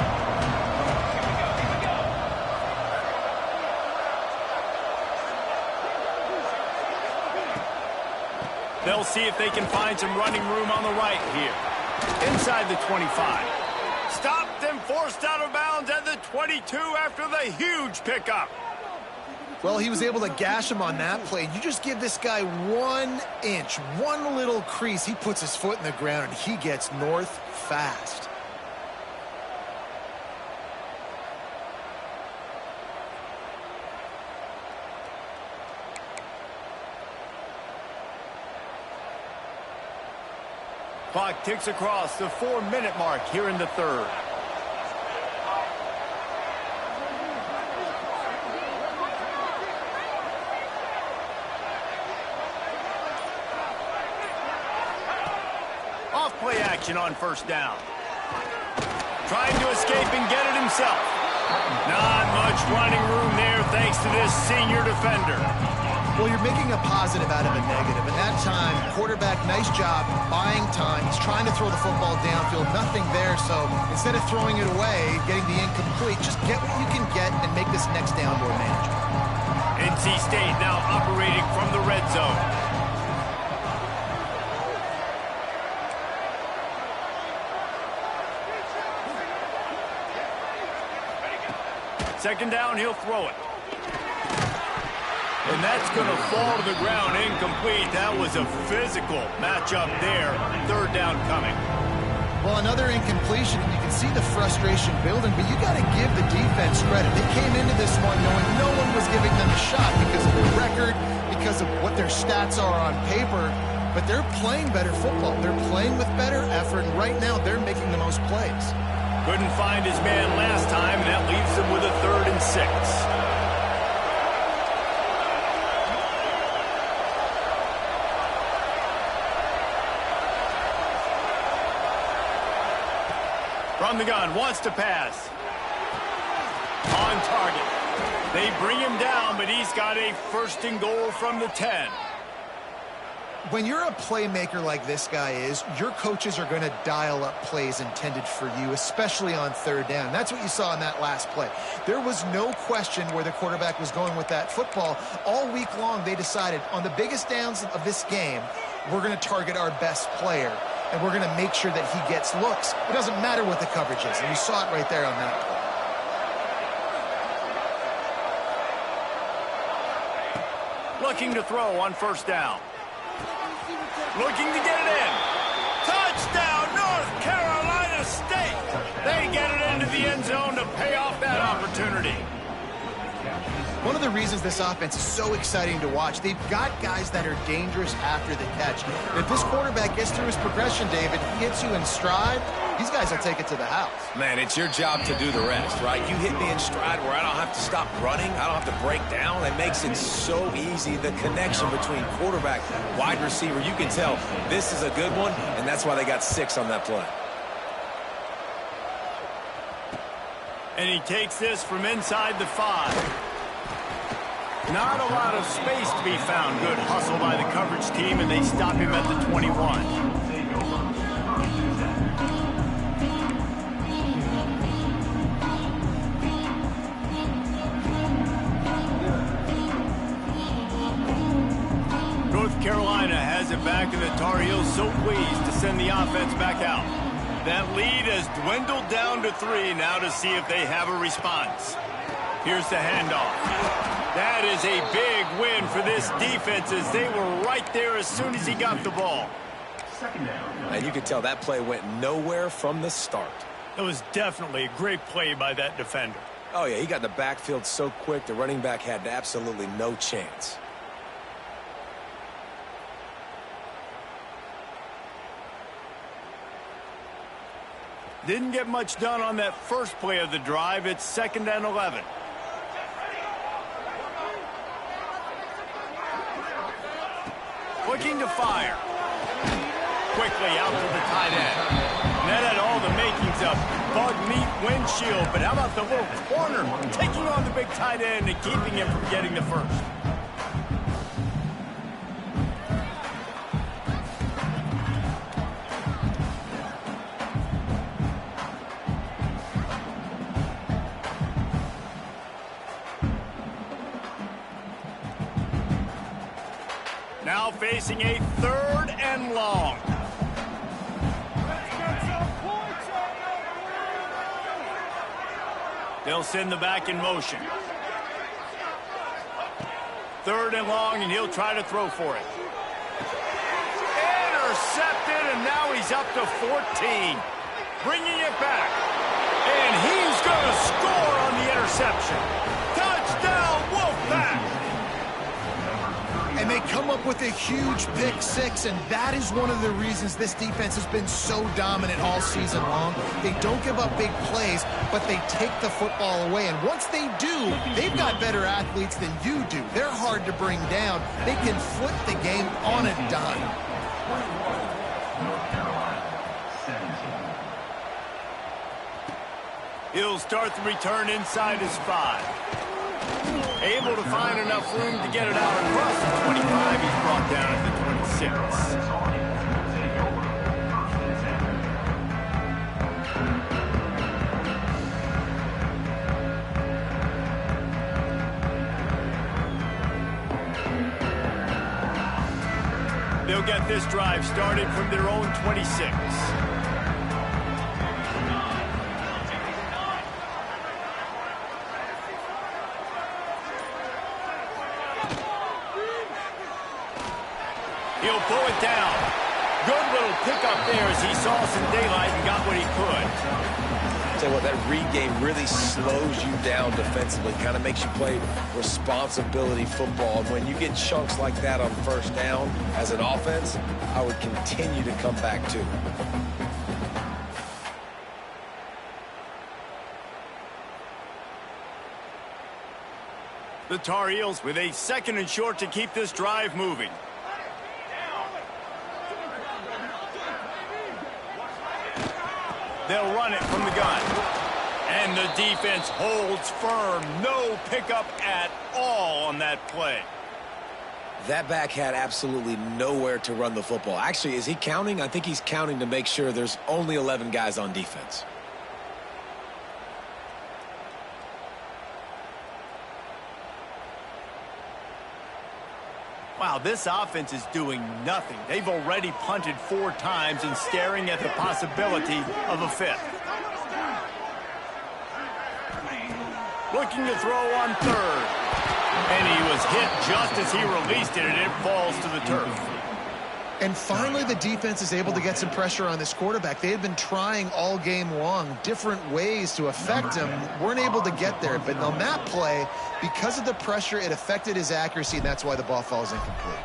They'll see if they can find some running room on the right here. Inside the 25. Stopped and forced out of bounds at the 22 after the huge pickup. Well, he was able to gash him on that play. You just give this guy 1 inch, one little crease. He puts his foot in the ground, and he gets north fast. Clock ticks across the 4-minute mark here in the third. Off-play action on first down. Trying to escape and get it himself. Not much running room there thanks to this senior defender. Well, you're making a positive out of a negative. And that time, quarterback, nice job buying time. He's trying to throw the football downfield. Nothing there. So instead of throwing it away, getting the incomplete, just get what you can get and make this next down more manageable. NC State now operating from the red zone. Second down, he'll throw it. And that's going to fall to the ground incomplete. That was a physical matchup there. Third down coming. Well, another incompletion, and you can see the frustration building, but you got to give the defense credit. They came into this one knowing no one was giving them a shot because of their record, because of what their stats are on paper, but they're playing better football. They're playing with better effort, and right now they're making the most plays. Couldn't find his man last time, and that leaves him with a 3rd and 6. From the gun, wants to pass. target. They bring him down, but he's got a first and goal from the 10. When you're a playmaker like this guy is, your coaches are going to dial up plays intended for you, especially on third down. That's what you saw in that last play. There was no question where the quarterback was going with that football. All week long, they decided on the biggest downs of this game, we're going to target our best player, and we're going to make sure that he gets looks. It doesn't matter what the coverage is, and you saw it right there on that play. Looking to throw on first down. Looking to get it in. Touchdown, North Carolina State. They get it into the end zone to pay off that opportunity. One of the reasons this offense is so exciting to watch, they've got guys that are dangerous after the catch. If this quarterback gets through his progression, David, he hits you in stride, these guys will take it to the house. Man, it's your job to do the rest, right? You hit me in stride where I don't have to stop running. I don't have to break down. It makes it so easy. The connection between quarterback, wide receiver, you can tell this is a good one, and that's why they got 6 on that play. And he takes this from inside the 5. Not a lot of space to be found. Good hustle by the coverage team, and they stop him at the 21. North Carolina has it back, and the Tar Heels so pleased to send the offense back out. That lead has dwindled down to 3 now to see if they have a response. Here's the handoff. That is a big win for this defense as they were right there as soon as he got the ball. And you could tell that play went nowhere from the start. It was definitely a great play by that defender. Oh, yeah, he got in the backfield so quick, the running back had absolutely no chance. Didn't get much done on that first play of the drive. It's 2nd and 11. Looking to fire. Quickly out to the tight end. And that had all the makings of bug meat windshield. But how about the little corner taking on the big tight end and keeping him from getting the first? Now facing a 3rd and long. They'll send the back in motion. 3rd and long, and he'll try to throw for it. Intercepted, and now he's up to 14. Bringing it back. And he's going to score on the interception. Touchdown, Wolfpack! And they come up with a huge pick 6, and that is one of the reasons this defense has been so dominant all season long. They don't give up big plays, but they take the football away. And once they do, they've got better athletes than you do. They're hard to bring down. They can flip the game on a dime. He'll start the return inside his 5. Able to find enough room to get it out across the 25. He's brought down at the 26. They'll get this drive started from their own 26. He'll pull it down. Good little pickup there as he saw some daylight and got what he could. Tell you what, that read game really slows you down defensively, kind of makes you play responsibility football. And when you get chunks like that on first down as an offense, I would continue to come back to it. The Tar Heels with a 2nd and short to keep this drive moving. They'll run it from the gun. And the defense holds firm. No pickup at all on that play. That back had absolutely nowhere to run the football. Actually, is he counting? I think he's counting to make sure there's only 11 guys on defense. Wow, this offense is doing nothing. They've already punted 4 times and staring at the possibility of a 5th. Looking to throw on 3rd. And he was hit just as he released it, and it falls to the turf. And finally, the defense is able to get some pressure on this quarterback. They had been trying all game long different ways to affect him. Weren't able to get there. But on that play, because of the pressure, it affected his accuracy, and that's why the ball falls incomplete.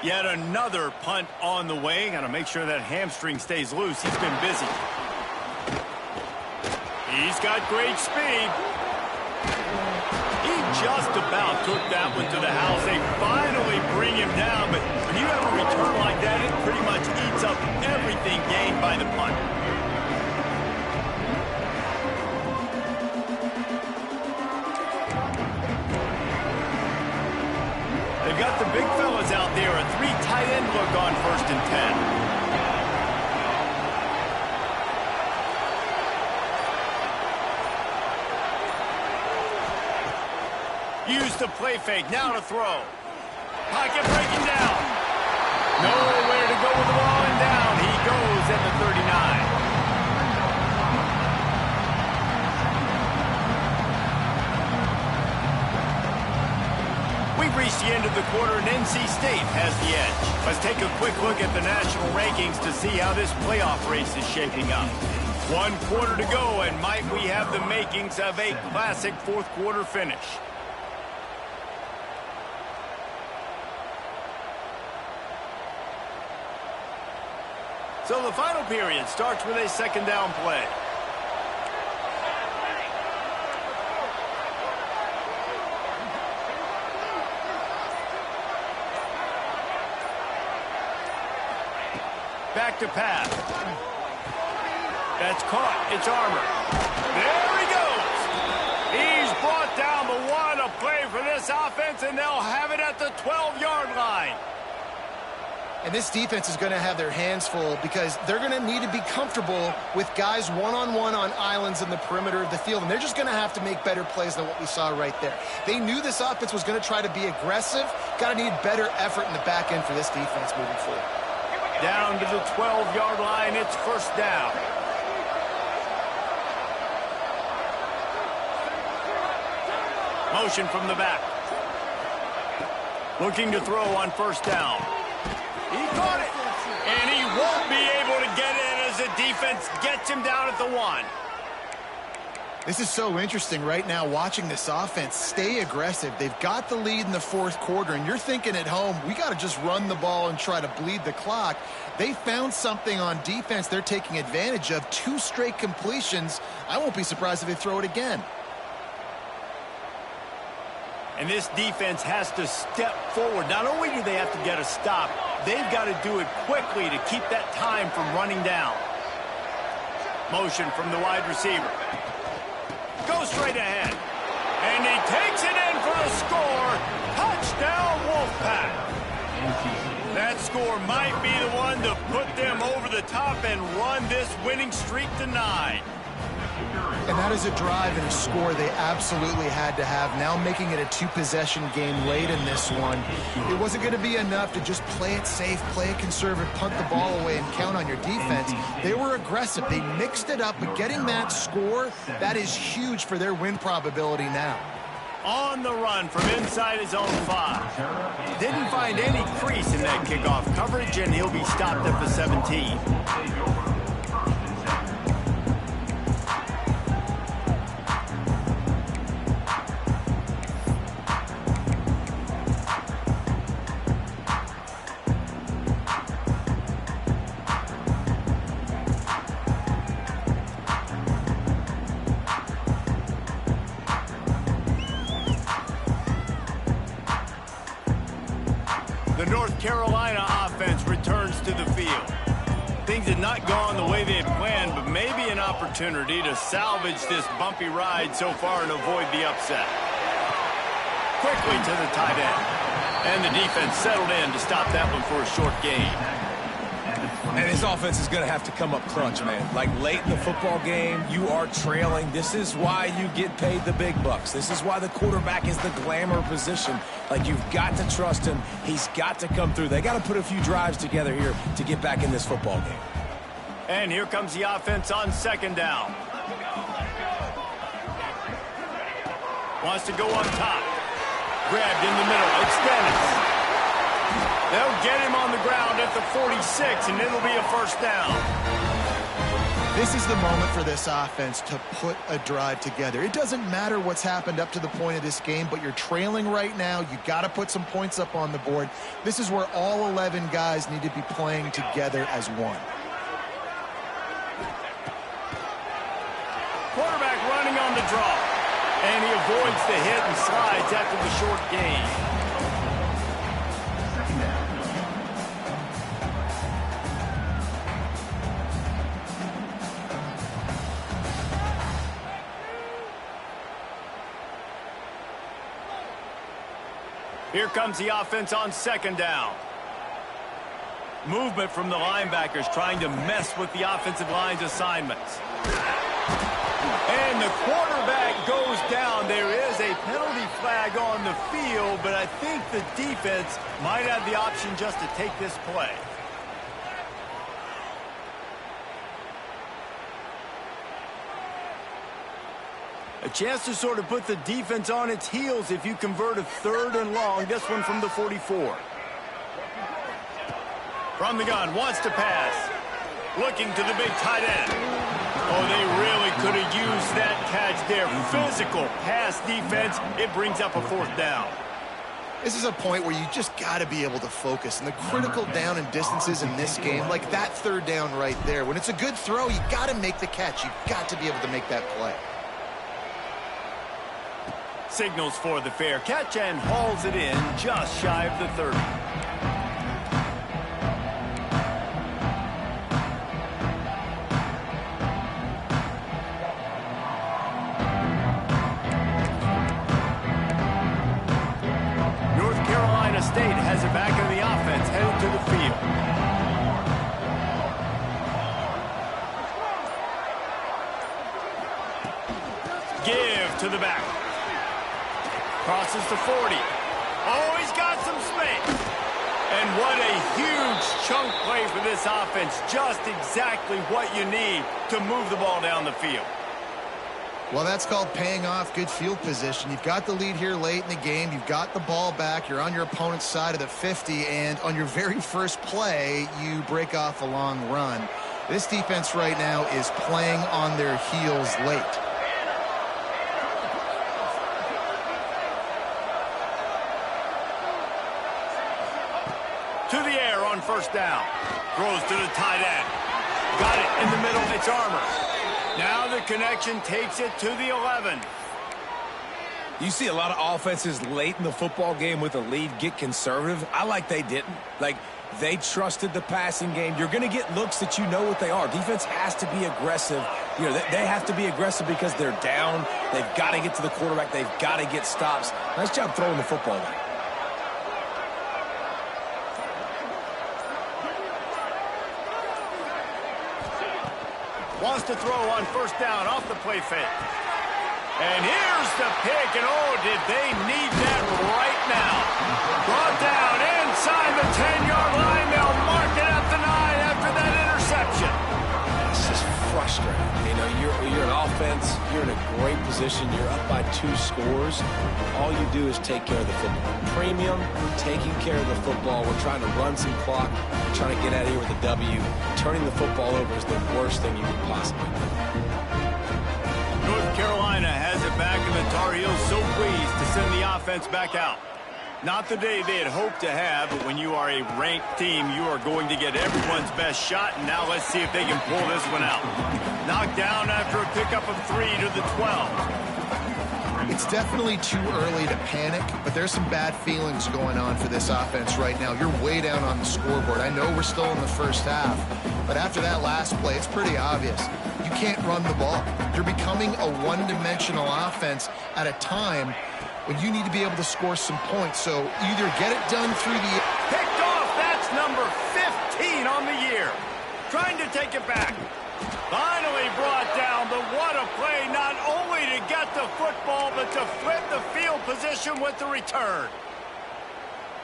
Yet another punt on the way. Got to make sure that hamstring stays loose. He's been busy. He's got great speed. He just about took that one to the house. They finally bring him down, but when you have a return like that, it pretty much eats up everything gained by the punt. They've got the big fellas out there. A 3 tight end look on 1st and 10. Use the play fake, now to throw. Pocket breaking down. Nowhere to go with the ball and down. He goes at the 39. We've reached the end of the quarter and NC State has the edge. Let's take a quick look at the national rankings to see how this playoff race is shaping up. 1 quarter to go, and might we have the makings of a classic 4th quarter finish. So the final period starts with a 2nd down play. Back to pass. That's caught. It's Armour. There he goes. He's brought down, but what a play for this offense, and they'll have it at the 12-yard line. And this defense is going to have their hands full because they're going to need to be comfortable with guys one-on-one on islands in the perimeter of the field. And they're just going to have to make better plays than what we saw right there. They knew this offense was going to try to be aggressive. Got to need better effort in the back end for this defense moving forward. Down to the 12-yard line. It's 1st down. Motion from the back. Looking to throw on 1st down. He caught it, and he won't be able to get in as the defense gets him down at the 1. This is so interesting right now watching this offense stay aggressive. They've got the lead in the 4th quarter, and you're thinking at home, we got to just run the ball and try to bleed the clock. They found something on defense they're taking advantage of. 2 straight completions. I won't be surprised if they throw it again. And this defense has to step forward. Not only do they have to get a stop, they've got to do it quickly to keep that time from running down. Motion from the wide receiver. Goes straight ahead. And he takes it in for the score. Touchdown, Wolfpack. That score might be the one to put them over the top and run this winning streak to 9. And that is a drive and a score they absolutely had to have. Now making it a 2-possession game late in this one. It wasn't going to be enough to just play it safe, play it conservative, punt the ball away, and count on your defense. They were aggressive. They mixed it up, but getting that score, that is huge for their win probability now. On the run from inside his own 5. Didn't find any crease in that kickoff coverage, and he'll be stopped at the 17. The North Carolina offense returns to the field. Things had not gone the way they had planned, but maybe an opportunity to salvage this bumpy ride so far and avoid the upset. Quickly to the tight end. And the defense settled in to stop that one for a short gain. And his offense is going to have to come up clutch, man. Like late in the football game, you are trailing. This is why you get paid the big bucks. This is why the quarterback is the glamour position. Like, you've got to trust him. He's got to come through. They got to put a few drives together here to get back in this football game. And here comes the offense on second down. Wants to go on top. Grabbed in the middle. Extended. They'll get him on the ground at the 46, and it'll be a first down. This is the moment for this offense to put a drive together. It doesn't matter what's happened up to the point of this game, but you're trailing right now. You got to put some points up on the board. This is where all 11 guys need to be playing together as one. Quarterback running on the draw, and he avoids the hit and slides after the short gain. Here comes the offense on second down. Movement from the linebackers trying to mess with the offensive line's assignments. And the quarterback goes down. There is a penalty flag on the field, but I think the defense might have the option just to take this play. A chance to sort of put the defense on its heels if you convert a third and long. This one from the 44. From the gun, wants to pass. Looking to the big tight end. Oh, they really could have used that catch there. Physical pass defense. It brings up a fourth down. This is a point where you just got to be able to focus. And the critical down and distances in this game, like that third down right there, when it's a good throw, you got to make the catch. You've got to be able to make that play. Signals for the fair catch and hauls it in just shy of the 30. North Carolina State has it back in the offense, headed to the field. Give to the back. Crosses to 40. Oh, he's got some space. And what a huge chunk play for this offense. Just exactly what you need to move the ball down the field. Well, that's called paying off good field position. You've got the lead here late in the game. You've got the ball back. You're on your opponent's side of the 50. And on your very first play, you break off a long run. This defense right now is playing on their heels late. To the air on first down. Throws to the tight end. Got it in the middle. It's Armour. Now the connection takes it to the 11. You see a lot of offenses late in the football game with a lead get conservative. I like they didn't. Like, they trusted the passing game. You're going to get looks that you know what they are. Defense has to be aggressive. You know, they have to be aggressive because they're down. They've got to get to the quarterback. They've got to get stops. Nice job throwing the football away. Wants to throw on first down off the play fake. And here's the pick, and oh, did they need that right now. Brought down inside the 10-yard line. They'll mark it at the 9 after that interception. It's just frustrating. You know, you're an offense. You're in a great position. You're up by 2 scores. All you do is take care of the football. Premium, taking care of the football. We're trying to run some clock. We're trying to get out of here with a W. Turning the football over is the worst thing you could possibly do. North Carolina has it back, and the Tar Heels so pleased to send the offense back out. Not the day they had hoped to have, but when you are a ranked team, you are going to get everyone's best shot, and now let's see if they can pull this one out. Knocked down after a pickup of 3 to the 12. It's definitely too early to panic, but there's some bad feelings going on for this offense right now. You're way down on the scoreboard. I know we're still in the first half, but after that last play, it's pretty obvious. You can't run the ball. You're becoming a one-dimensional offense at a time when you need to be able to score some points. So either get it done through the... Picked off. That's number 15 on the year. Trying to take it back. Finally brought down, but what a play, not only to get the football, but to flip the field position with the return.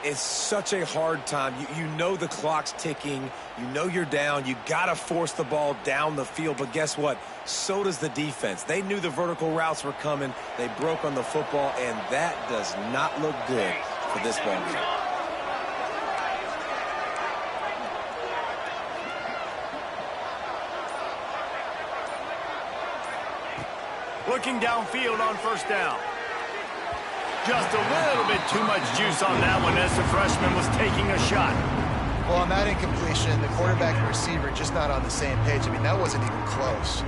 It's such a hard time. You know the clock's ticking. You know you're down. You got to force the ball down the field. But guess what? So does the defense. They knew the vertical routes were coming. They broke on the football, and that does not look good for this ball game. Looking downfield on first down. Just a little bit too much juice on that one as the freshman was taking a shot. Well, on that incompletion, the quarterback and receiver just not on the same page. I mean, that wasn't even close.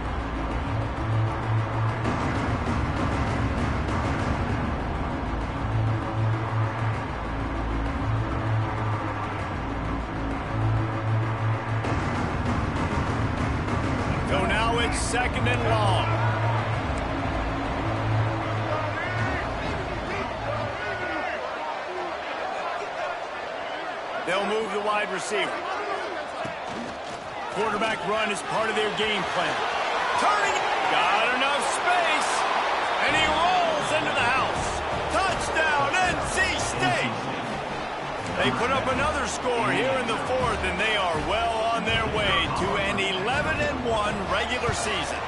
So now it's 2nd and long. They'll move the wide receiver. Quarterback run is part of their game plan. Turning, got enough space, and he rolls into the house. Touchdown, NC State! They put up another score here in the 4th, and they are well on their way to an 11-1 regular season.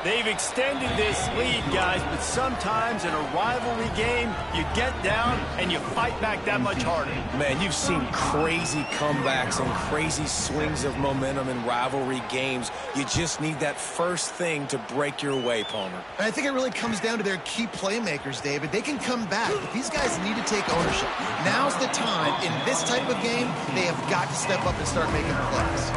They've extended this lead, guys, but sometimes in a rivalry game, you get down and you fight back that much harder. Man, you've seen crazy comebacks and crazy swings of momentum in rivalry games. You just need that first thing to break your way, Palmer. And I think it really comes down to their key playmakers, David. They can come back, but these guys need to take ownership. Now's the time. In this type of game, they have got to step up and start making plays.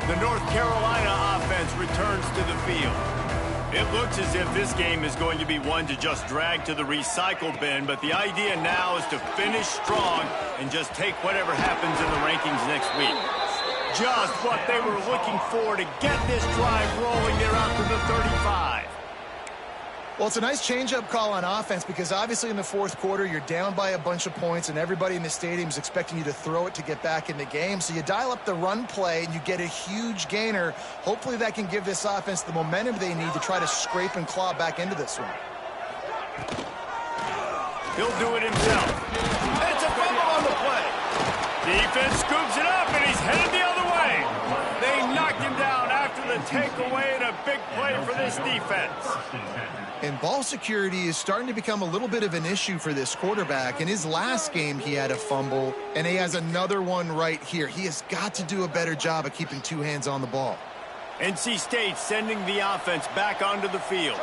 The North Carolina offense returns to the field. It looks as if this game is going to be one to just drag to the recycle bin, but the idea now is to finish strong and just take whatever happens in the rankings next week. Just what they were looking for to get this drive rolling there out to the 35. Well, it's a nice change-up call on offense because obviously in the 4th quarter, you're down by a bunch of points and everybody in the stadium is expecting you to throw it to get back in the game. So you dial up the run play and you get a huge gainer. Hopefully that can give this offense the momentum they need to try to scrape and claw back into this one. He'll do it himself. It's a fumble on the play. Defense scoops it up and he's headed the other way. They knocked him down after the takeaway and a big play for this defense. And ball security is starting to become a little bit of an issue for this quarterback. In his last game, he had a fumble, and he has another one right here. He has got to do a better job of keeping 2 hands on the ball. NC State sending the offense back onto the field.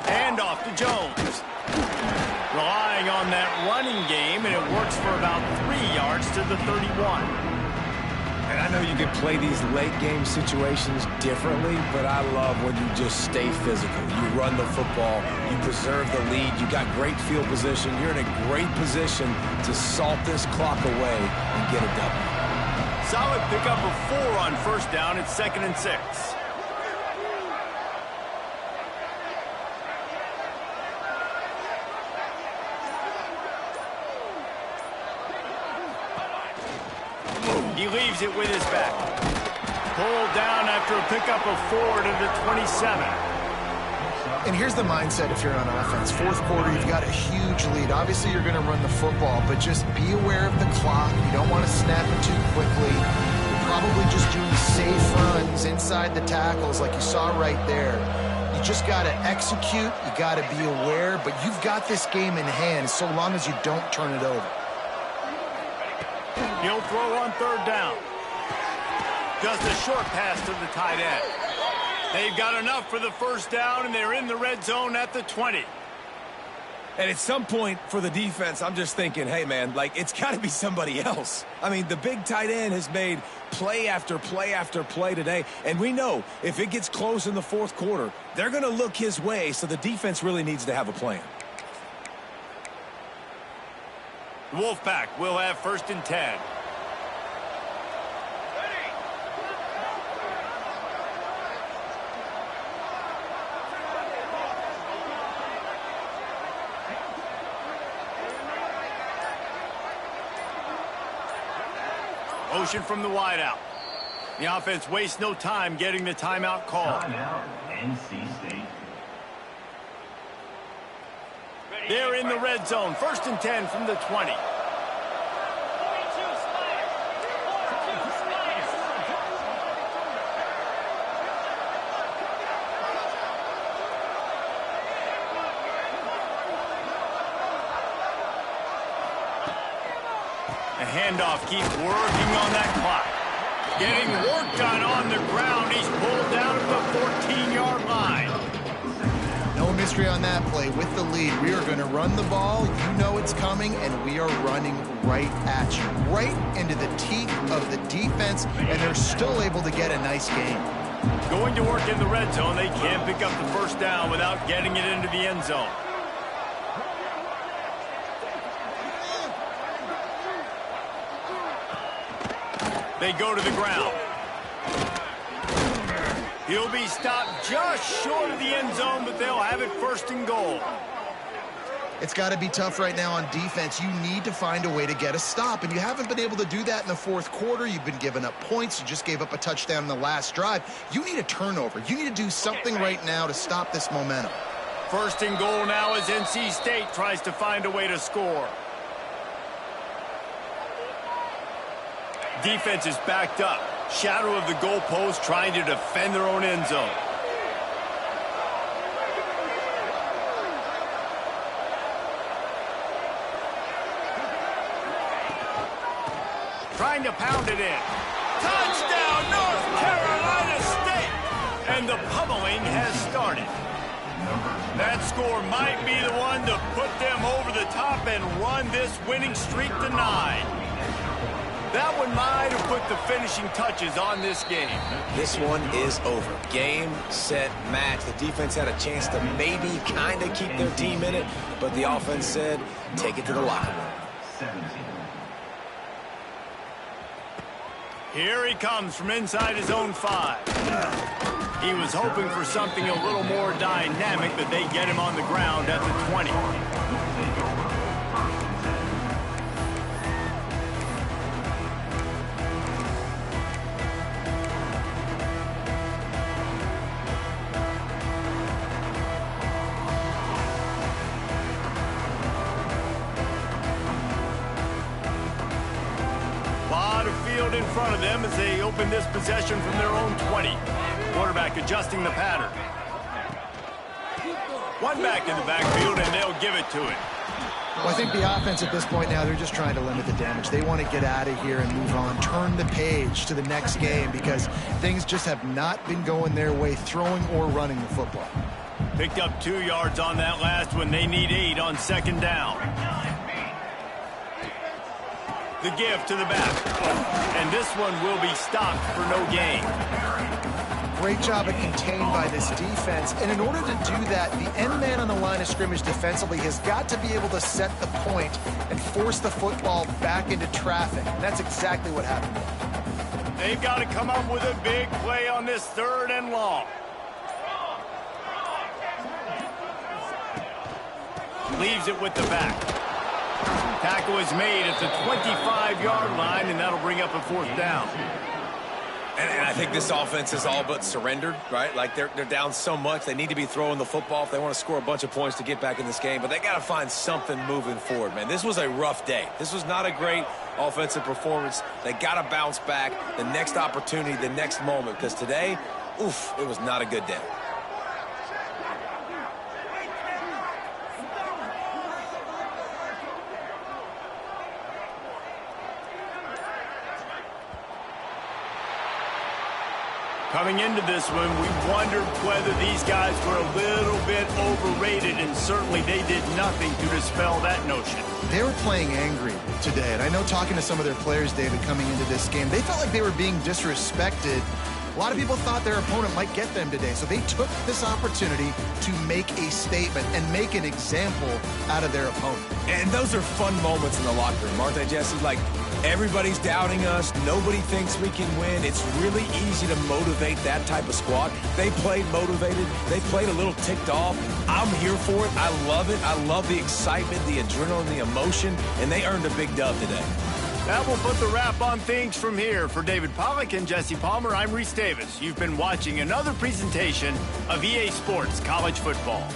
Hand off to Jones. Relying on that running game, and it works for about 3 yards to the 31. And I know you can play these late-game situations differently, but I love when you just stay physical. You run the football, you preserve the lead, you got great field position, you're in a great position to salt this clock away and get a W. Solid pickup of 4 on first down. It's 2nd and 6. He leaves it with his back. Pulled down after a pickup of 4 to the 27. And here's the mindset if you're on offense. 4th quarter, you've got a huge lead. Obviously, you're going to run the football, but just be aware of the clock. You don't want to snap it too quickly. You're probably just doing safe runs inside the tackles like you saw right there. You just got to execute. You got to be aware, but you've got this game in hand so long as you don't turn it over. He'll throw on 3rd down. Just a short pass to the tight end. They've got enough for the first down, and they're in the red zone at the 20. And at some point for the defense, I'm just thinking, hey, man, like, it's got to be somebody else. I mean, the big tight end has made play after play after play today, and we know if it gets close in the fourth quarter, they're going to look his way, so the defense really needs to have a plan. The Wolfpack will have 1st and 10. Motion from the wideout. The offense wastes no time getting the timeout called. Timeout, NC State. They're in the red zone. 1st and 10 from the 20. The handoff keeps working on that clock. Getting work done on the ground. He's pulled down to the 14-yard line. No mystery on that play. With the lead, we are going to run the ball. You know it's coming, and we are running right at you. Right into the teeth of the defense, and they're still able to get a nice game. Going to work in the red zone. They can't pick up the first down without getting it into the end zone. They go to the ground. He'll be stopped just short of the end zone, but they'll have it 1st and goal. It's got to be tough right now on defense. You need to find a way to get a stop, and you haven't been able to do that in the fourth quarter. You've been giving up points. You just gave up a touchdown in the last drive. You need a turnover. You need to do something right now to stop this momentum. 1st and goal now as NC State tries to find a way to score. Defense is backed up. Shadow of the goalpost trying to defend their own end zone. Trying to pound it in. Touchdown, North Carolina State! And the pummeling has started. That score might be the one to put them over the top and run this winning streak to 9. That one might have put the finishing touches on this game. This one is over. Game, set, match. The defense had a chance to maybe kind of keep their team in it, but the offense said, take it to the locker room. 17. Here he comes from inside his own 5. He was hoping for something a little more dynamic, but they get him on the ground at the 20. In front of them as they open this possession from their own 20. Quarterback adjusting the pattern. One back in the backfield, and they'll give it to it. Well, I think the offense at this point now, they're just trying to limit the damage. They want to get out of here and move on, turn the page to the next game because things just have not been going their way, throwing or running the football. Picked up 2 yards on that last one. They need 8 on 2nd down. The give to the back. And this one will be stopped for no gain. Great job of contained by this defense. And in order to do that, the end man on the line of scrimmage defensively has got to be able to set the point and force the football back into traffic. And that's exactly what happened. They've got to come up with a big play on this 3rd and long. Leaves it with the back. Tackle is made at the 25-yard line, and that'll bring up a 4th down. And I think this offense is all but surrendered, right? Like, they're down so much. They need to be throwing the football if they want to score a bunch of points to get back in this game. But they got to find something moving forward, man. This was a rough day. This was not a great offensive performance. They got to bounce back the next opportunity, the next moment. Because today, oof, it was not a good day. Coming into this one, we wondered whether these guys were a little bit overrated, and certainly they did nothing to dispel that notion. They were playing angry today, and I know talking to some of their players, David, coming into this game, they felt like they were being disrespected. A lot of people thought their opponent might get them today, so they took this opportunity to make a statement and make an example out of their opponent. And those are fun moments in the locker room, aren't they, Jesse? Like, everybody's doubting us. Nobody thinks we can win. It's really easy to motivate that type of squad. They played motivated. They played a little ticked off. I'm here for it. I love it. I love the excitement, the adrenaline, the emotion, and they earned a big dub today. That will put the wrap on things from here. For David Pollack and Jesse Palmer, I'm Reese Davis. You've been watching another presentation of EA Sports College Football.